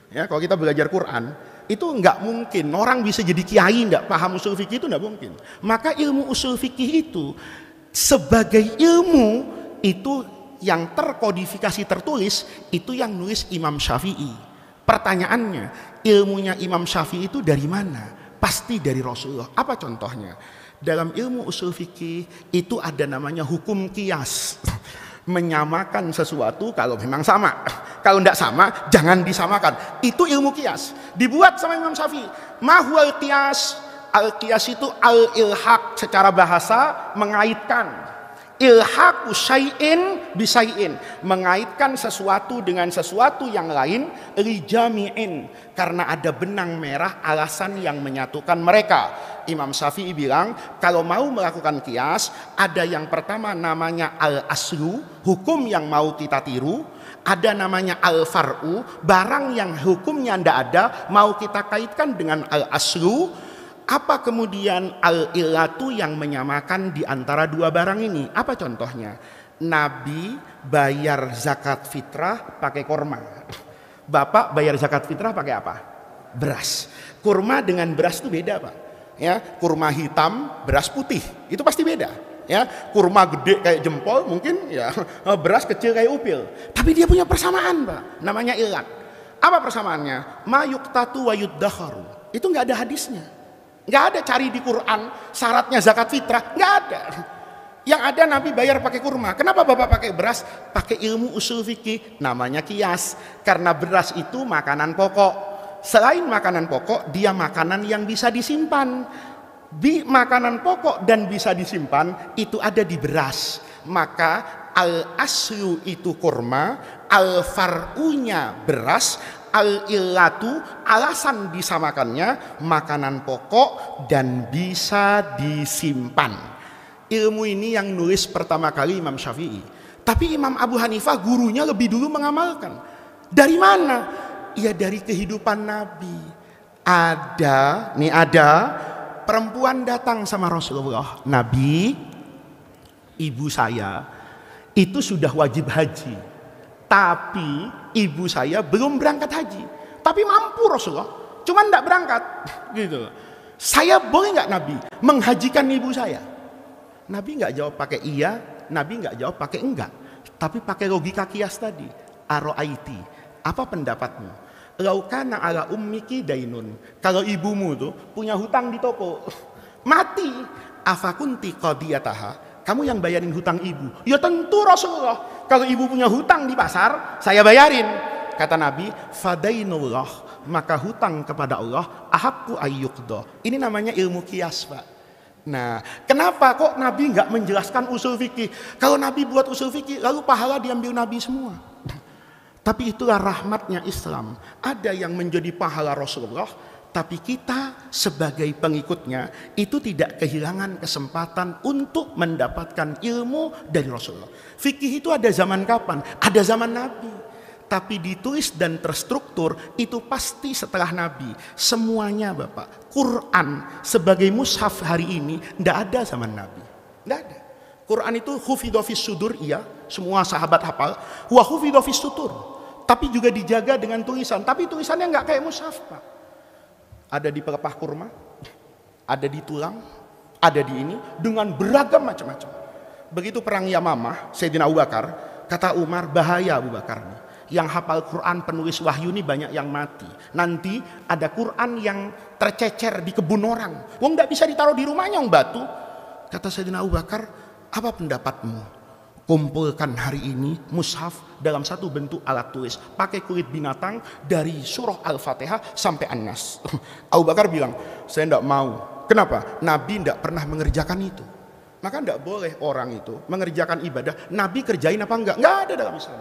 Ya, kalau kita belajar Quran, itu enggak mungkin orang bisa jadi kiai enggak paham usul fikih, itu enggak mungkin. Maka ilmu usul fikih itu sebagai ilmu itu yang terkodifikasi tertulis itu yang nulis Imam Syafi'i. Pertanyaannya, ilmunya Imam Syafi'i itu dari mana? Pasti dari Rasulullah. Apa contohnya? Dalam ilmu usul fikih itu ada namanya hukum qiyas. Menyamakan sesuatu kalau memang sama. Kalau tidak sama, jangan disamakan. Itu ilmu qiyas. Dibuat sama Imam Syafi'i. Ma huwal qiyas? Al-qiyas itu al-ilhaq, secara bahasa mengaitkan. Ilhaqu syai'in bisai'in, mengaitkan sesuatu dengan sesuatu yang lain, lijami'in, karena ada benang merah alasan yang menyatukan mereka. Imam Syafi'i bilang, kalau mau melakukan qiyas, ada yang pertama namanya al-aslu, hukum yang mau kita tiru. Ada namanya al-far'u, barang yang hukumnya tidak ada, mau kita kaitkan dengan al-aslu. Apa kemudian al-illatu yang menyamakan di antara dua barang ini? Apa contohnya? Nabi bayar zakat fitrah pakai korma. Bapak bayar zakat fitrah pakai apa? Beras. Kurma dengan beras itu beda, Pak. Ya, kurma hitam, beras putih, itu pasti beda. Ya, kurma gede kayak jempol mungkin, ya beras kecil kayak upil. Tapi dia punya persamaan, Pak. Namanya ilat. Apa persamaannya? Ma yuqtatu wa yuddakharu. Itu nggak ada hadisnya. Nggak ada cari di Quran syaratnya zakat fitrah, nggak ada. Yang ada Nabi bayar pakai kurma. Kenapa Bapak pakai beras? Pakai ilmu usul fikih, namanya qiyas. Karena beras itu makanan pokok. Selain makanan pokok, dia makanan yang bisa disimpan. Makanan pokok dan bisa disimpan itu ada di beras. Maka al-aslu itu kurma, al-far'unya beras, al-illatu alasan disamakannya makanan pokok dan bisa disimpan. Ilmu ini yang nulis pertama kali Imam Syafi'i. Tapi Imam Abu Hanifah gurunya lebih dulu mengamalkan. Dari mana? Ya dari kehidupan Nabi. Ada perempuan datang sama Rasulullah. Nabi, ibu saya itu sudah wajib haji. Tapi ibu saya belum berangkat haji. Tapi mampu Rasulullah, cuman tidak berangkat. Gitu. Saya boleh nggak Nabi menghajikan ibu saya? Nabi nggak jawab pakai iya, Nabi nggak jawab pakai enggak. Tapi pakai logika qiyas tadi. Aro'aiti, apa pendapatmu? Laukana ala ummiki dainun. Kalau ibumu tuh punya hutang di toko, mati. Afakunti qadiyataha. Kamu yang bayarin hutang ibu? Ya tentu Rasulullah. Kalau ibu punya hutang di pasar, saya bayarin. Kata Nabi, fadainullah, maka hutang kepada Allah ahaqqu ayyuqda. Ini namanya ilmu qiyas, Pak. Nah, kenapa kok Nabi nggak menjelaskan usul fikih? Kalau Nabi buat usul fikih, lalu pahala diambil Nabi semua. Tapi itulah rahmatnya Islam. Ada yang menjadi pahala Rasulullah, tapi kita sebagai pengikutnya itu tidak kehilangan kesempatan untuk mendapatkan ilmu dari Rasulullah. Fikih itu ada zaman kapan? Ada zaman Nabi. tapi ditulis dan terstruktur itu pasti setelah Nabi. Semuanya Bapak, Quran sebagai mushaf hari ini tidak ada zaman Nabi, tidak ada. Quran itu hufidho fis sudur, iya, semua sahabat hafal. Wa hufidho fis sutur, tapi juga dijaga dengan tulisan. Tapi tulisannya nggak kayak mushaf Pak. Ada di pelepah kurma, ada di tulang, ada di ini dengan beragam macam-macam. Begitu perang Yamamah, Sayyidina Abu Bakar, kata Umar, bahaya Abu Bakar nih. Yang hafal Quran penulis wahyu ini banyak yang mati. Nanti ada Quran yang tercecer di kebun orang. Wong nggak bisa ditaruh di rumahnya, wong batu. Kata Sayyidina Abu Bakar, apa pendapatmu? Kumpulkan hari ini mushaf dalam satu bentuk alat tulis, pakai kulit binatang dari surah Al-Fatihah sampai An-Nas. Abu Bakar bilang, saya tidak mau. Kenapa? Nabi tidak pernah mengerjakan itu. Maka tidak boleh orang itu mengerjakan ibadah. Nabi kerjain apa enggak? Enggak ada dalam Islam.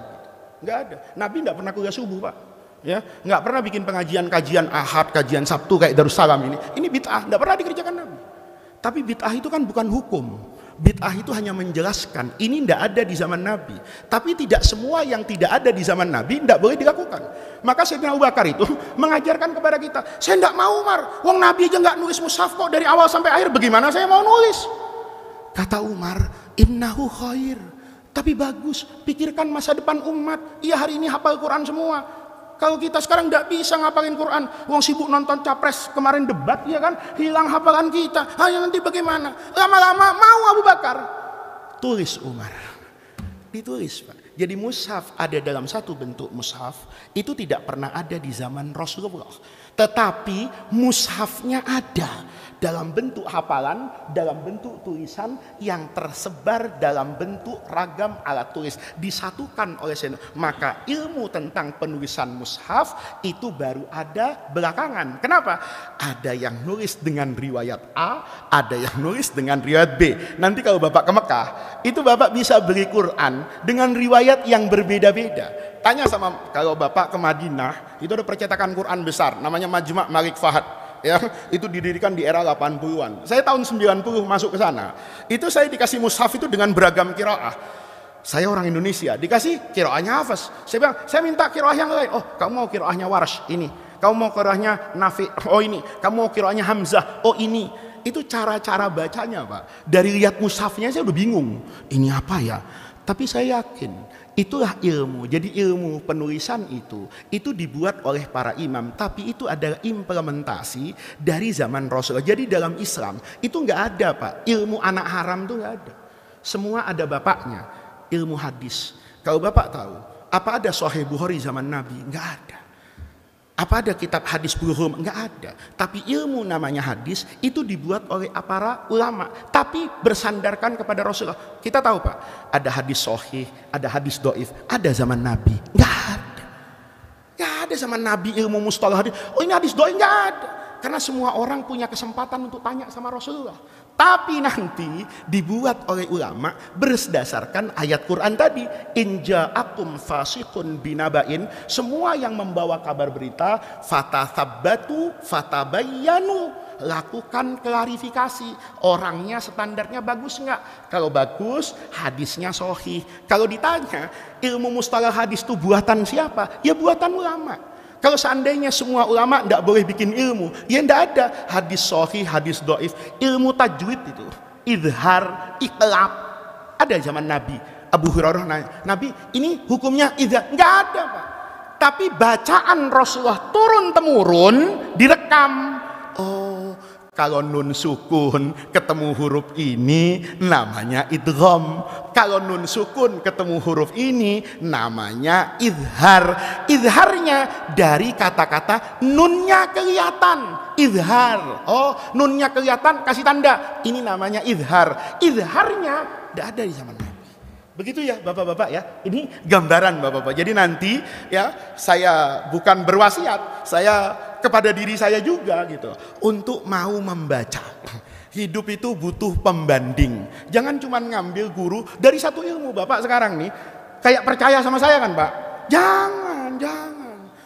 Enggak ada. Nabi tidak pernah kuliah subuh Pak. Ya, enggak pernah bikin pengajian kajian Ahad, kajian Sabtu kayak Darussalam ini. Ini bid'ah, enggak pernah dikerjakan Nabi. Tapi bid'ah itu kan bukan hukum. Bid'ah itu hanya menjelaskan. Ini tidak ada di zaman Nabi. Tapi tidak semua yang tidak ada di zaman Nabi tidak boleh dilakukan. Maka Sayyidina Abu Bakar itu mengajarkan kepada kita, saya tidak mau Umar. Wong Nabi aja nggak nulis mushaf kok dari awal sampai akhir. Bagaimana saya mau nulis? Kata Umar, innahu khair. Tapi bagus, pikirkan masa depan umat. Iya hari ini hafal Quran semua. Kalau kita sekarang tidak bisa ngapalin Quran, wong sibuk nonton capres kemarin debat, ya kan, hilang hafalan kita. Ayo nanti bagaimana? Lama-lama mau Abu Bakar. Tulis Umar, ditulis Pak. Jadi mushaf ada dalam satu bentuk mushaf itu tidak pernah ada di zaman Rasulullah. Tetapi mushafnya ada dalam bentuk hafalan, dalam bentuk tulisan yang tersebar dalam bentuk ragam alat tulis, disatukan oleh Sayyidina. Maka ilmu tentang penulisan mushaf itu baru ada belakangan. Kenapa? Ada yang nulis dengan riwayat A, ada yang nulis dengan riwayat B. Nanti kalau Bapak ke Mekah, itu Bapak bisa beli Quran dengan riwayat yang berbeda-beda. Tanya sama, kalau Bapak ke Madinah, itu ada percetakan Quran besar, namanya Majma' Malik Fahad. Ya, itu didirikan di era 80-an. Saya tahun 90 masuk ke sana. Itu saya dikasih mushaf itu dengan beragam qiraah. Saya orang Indonesia, dikasih qiraahnya Hafaz. Saya bilang, saya minta qiraah yang lain. Oh, kamu mau qiraahnya Warsh, ini. Kamu mau qiraahnya Nafi, oh ini. Kamu mau qiraahnya Hamzah, oh ini. Itu cara-cara bacanya Pak. Dari lihat mushafnya saya udah bingung. Ini apa ya? Tapi saya yakin itulah ilmu. Jadi ilmu penulisan itu dibuat oleh para imam, tapi itu adalah implementasi dari zaman Rasulullah. Jadi dalam Islam itu nggak ada Pak, ilmu anak haram itu nggak ada. Semua ada bapaknya. Ilmu hadis. Kalau Bapak tahu, apa ada Sahih Bukhari zaman Nabi? Nggak ada. Apa ada kitab hadis bulughum? Enggak ada. Tapi ilmu namanya hadis itu dibuat oleh para ulama, tapi bersandarkan kepada Rasulullah. Kita tahu Pak, ada hadis sahih, ada hadis dhaif, ada zaman Nabi. Enggak ada. Enggak ada zaman Nabi ilmu mustalah hadis. Oh ini hadis dhaif, enggak ada. Karena semua orang punya kesempatan untuk tanya sama Rasulullah. Tapi nanti dibuat oleh ulama berdasarkan ayat Quran tadi. In ja'akum fasiqun binaba'in. Semua yang membawa kabar berita, fatathabbatu fatabayyanu. Lakukan klarifikasi. Orangnya standarnya bagus enggak? Kalau bagus, hadisnya sahih. Kalau ditanya, ilmu mustalah hadis itu buatan siapa? Ya buatan ulama. Kalau seandainya semua ulama tidak boleh bikin ilmu, ya tidak ada hadis sahih, hadis dhaif, ilmu tajwid itu, izhar, iqlab, ada zaman Nabi. Abu Hurairah nanya, Nabi ini hukumnya izhar? Enggak ada Pak. Tapi bacaan Rasulullah turun temurun direkam. Oh, kalau nun sukun ketemu huruf ini namanya idgham. Kalau nun sukun ketemu huruf ini namanya izhar. Izharnya dari kata-kata nunnya kelihatan. Izhar. Oh, nunnya kelihatan, kasih tanda. Ini namanya izhar. Izharnya tidak ada di zaman Nabi. Begitu ya Bapak-bapak ya. Ini gambaran Bapak-bapak. Jadi nanti ya saya bukan berwasiat, saya kepada diri saya juga gitu, untuk mau membaca. Hidup itu butuh pembanding. Jangan cuma ngambil guru dari satu ilmu. Bapak sekarang nih kayak percaya sama saya kan Pak? Jangan.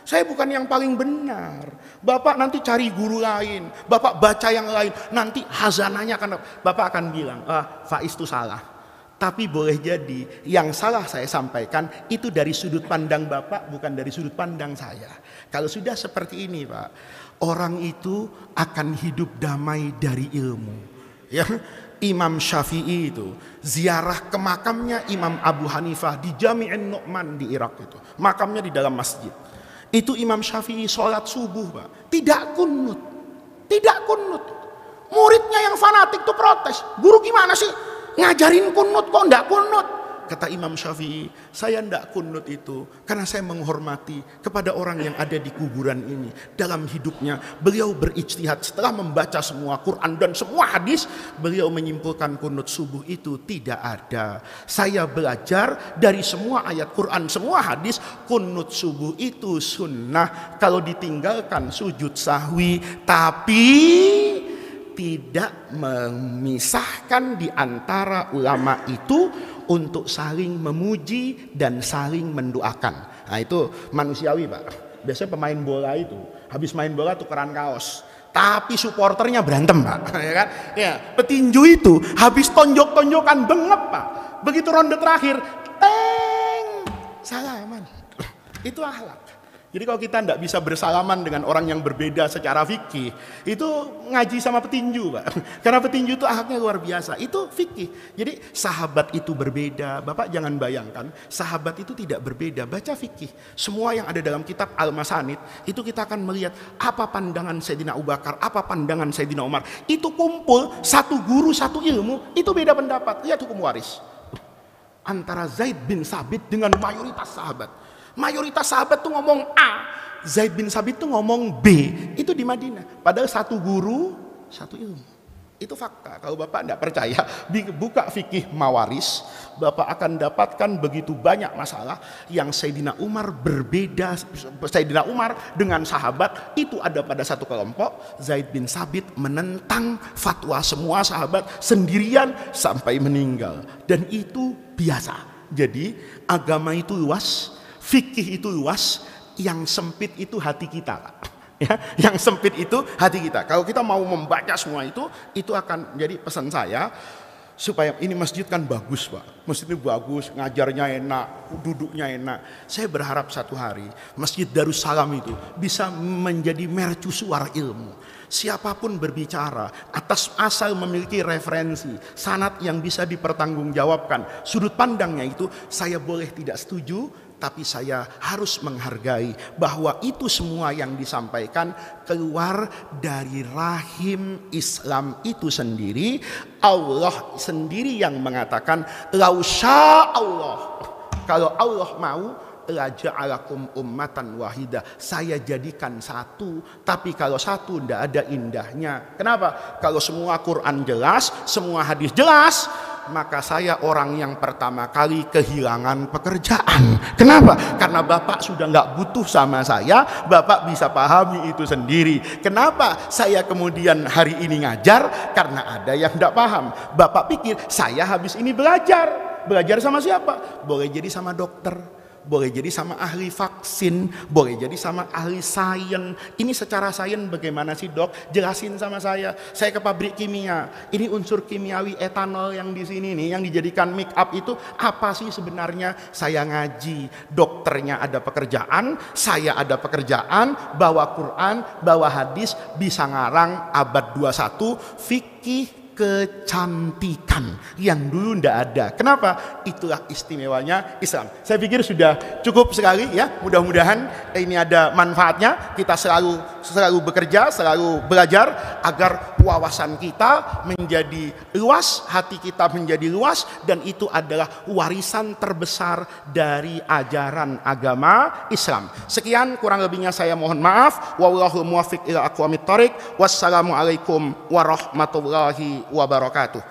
Saya bukan yang paling benar. Bapak nanti cari guru lain, Bapak baca yang lain, nanti hazanahnya akan, Bapak akan bilang, Faiz itu salah. Tapi boleh jadi yang salah saya sampaikan itu dari sudut pandang Bapak, bukan dari sudut pandang saya. Kalau sudah seperti ini Pak, orang itu akan hidup damai dari ilmu. Ya, Imam Syafi'i itu ziarah ke makamnya Imam Abu Hanifah di Jami'in Nu'man di Irak itu. Makamnya di dalam masjid. Itu Imam Syafi'i sholat subuh Pak, tidak kunut. Tidak kunut. Muridnya yang fanatik tuh protes. Guru gimana sih? Ngajarin kunut kok enggak kunut? Kata Imam Syafi'i, saya enggak kunut itu karena saya menghormati kepada orang yang ada di kuburan ini. Dalam hidupnya beliau berijtihad setelah membaca semua Quran dan semua hadis, beliau menyimpulkan kunut subuh itu tidak ada. Saya belajar dari semua ayat Quran, semua hadis, kunut subuh itu sunnah kalau ditinggalkan sujud sahwi, tapi tidak memisahkan di antara ulama itu untuk saling memuji dan saling mendoakan. Nah itu manusiawi Pak. Biasanya pemain bola itu habis main bola tukeran kaos, tapi supporternya berantem Pak. Ya kan? Ya, petinju itu habis tonjok-tonjokan bengep Pak. Begitu ronde terakhir, teng, salaman. Itu akhlak. Jadi kalau kita tidak bisa bersalaman dengan orang yang berbeda secara fikih, itu ngaji sama petinju Pak. Karena petinju itu akhlaknya luar biasa, itu fikih. Jadi sahabat itu berbeda, Bapak jangan bayangkan sahabat itu tidak berbeda, baca fikih. Semua yang ada dalam kitab Al-Masanid, itu kita akan melihat apa pandangan Sayyidina Abu Bakar, apa pandangan Sayyidina Umar. Itu kumpul, satu guru, satu ilmu, itu beda pendapat. Lihat hukum waris. Antara Zaid bin Sabit dengan mayoritas sahabat. Mayoritas sahabat tuh ngomong A, Zaid bin Sabit tuh ngomong B. Itu di Madinah. Padahal satu guru, satu ilmu. Itu fakta. Kalau Bapak tidak percaya, buka fikih mawaris, Bapak akan dapatkan begitu banyak masalah yang Sayyidina Umar berbeda. Sayyidina Umar dengan sahabat itu ada pada satu kelompok. Zaid bin Sabit menentang fatwa semua sahabat sendirian sampai meninggal. Dan itu biasa. Jadi agama itu luas, fikih itu luas, yang sempit itu hati kita. Ya, yang sempit itu hati kita. Kalau kita mau membaca semua itu akan jadi pesan saya supaya ini masjid kan bagus Pak. Masjid ini bagus, ngajarnya enak, duduknya enak. Saya berharap satu hari Masjid Darussalam itu bisa menjadi mercusuar ilmu. Siapapun berbicara atas asal memiliki referensi, sanad yang bisa dipertanggungjawabkan. Sudut pandangnya itu saya boleh tidak setuju, tapi saya harus menghargai bahwa itu semua yang disampaikan keluar dari rahim Islam itu sendiri. Allah sendiri yang mengatakan, lausya Allah, kalau Allah mau, la ja'alakum ummatan wahidah, saya jadikan satu. Tapi kalau satu tidak ada indahnya. Kenapa? Kalau semua Quran jelas, semua hadis jelas, maka saya orang yang pertama kali kehilangan pekerjaan. Kenapa? Karena Bapak sudah nggak butuh sama saya, Bapak bisa pahami itu sendiri. Kenapa saya kemudian hari ini ngajar? Karena ada yang nggak paham. Bapak pikir saya habis ini belajar sama siapa? Boleh jadi sama dokter, boleh jadi sama ahli vaksin, boleh jadi sama ahli sains. Ini secara sains bagaimana sih Dok? Jelasin sama saya. Saya ke pabrik kimia. Ini unsur kimiawi etanol yang di sini nih, yang dijadikan make up itu apa sih sebenarnya? Saya ngaji. Dokternya ada pekerjaan, saya ada pekerjaan, bawa Quran, bawa hadis, bisa ngarang abad 21 fikih kecantikan yang dulu ndak ada. Kenapa? Itulah istimewanya Islam. Saya pikir sudah cukup sekali ya. Mudah-mudahan ini ada manfaatnya. Kita selalu bekerja, selalu belajar agar wawasan kita menjadi luas, hati kita menjadi luas, dan itu adalah warisan terbesar dari ajaran agama Islam. Sekian, kurang lebihnya saya mohon maaf. Wallahul muwaffiq ila aqwamit thoriq. Wassalamualaikum warahmatullahi wabarakatuh.